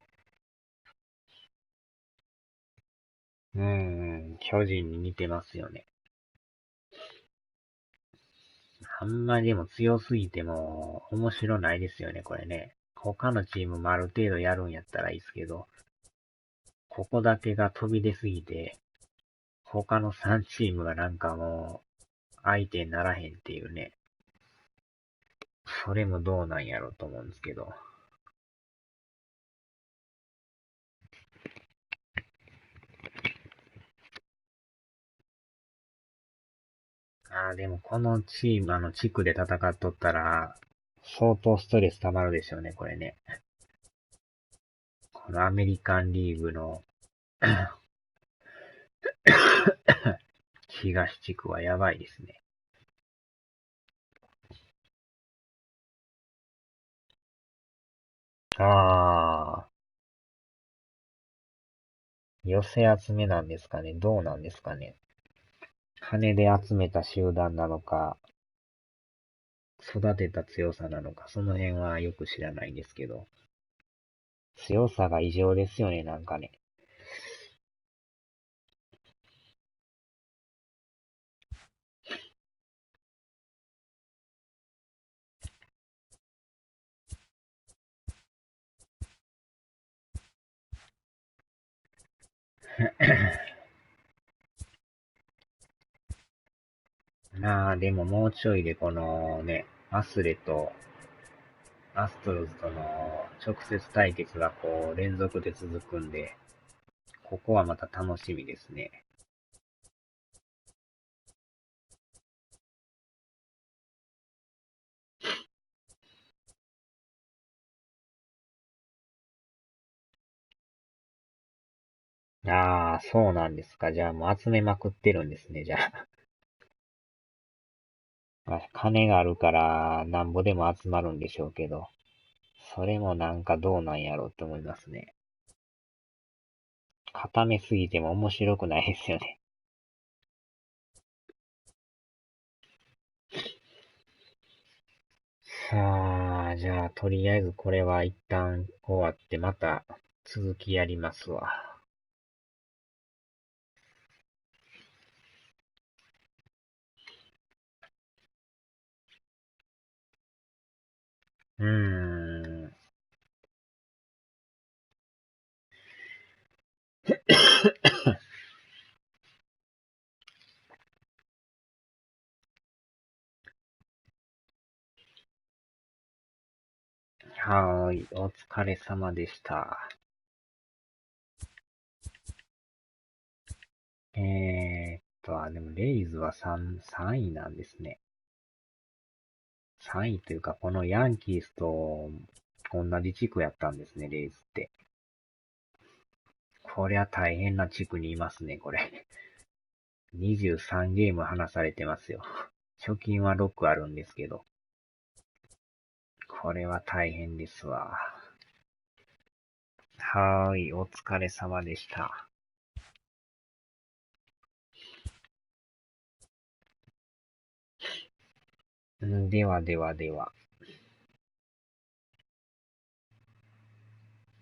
S5: 巨人に似てますよね。あんまりでも強すぎても面白ないですよね、これね。他のチームもある程度やるんやったらいいですけど、ここだけが飛び出すぎて、他の3チームがなんかもう相手にならへんっていうね。それもどうなんやろうと思うんですけど。でもこのチーム、地区で戦っとったら、相当ストレス溜まるでしょうね、これね。このアメリカンリーグの東地区はやばいですね。寄せ集めなんですかね。どうなんですかね。金で集めた集団なのか、育てた強さなのか、その辺はよく知らないんですけど。強さが異常ですよね、なんかね。まあ、でももうちょいでこのね、アストロズとの直接対決がこう連続で続くんで、ここはまた楽しみですね。ああ、そうなんですか。じゃあもう集めまくってるんですね、じゃあ。まあ、金があるからなんぼでも集まるんでしょうけど、それもなんかどうなんやろうって思いますね。固めすぎても面白くないですよね。さあ、じゃあとりあえずこれは一旦終わってまた続きやりますわ。うーん。はーい、お疲れ様でした。でもレイズは3位なんですね。3位というか、このヤンキースと同じ地区やったんですね、レイズって。こりゃ大変な地区にいますね、これ。23ゲーム離されてますよ。貯金は6あるんですけど。これは大変ですわ。はーい、お疲れ様でした。ではではでは。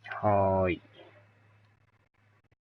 S5: はーい。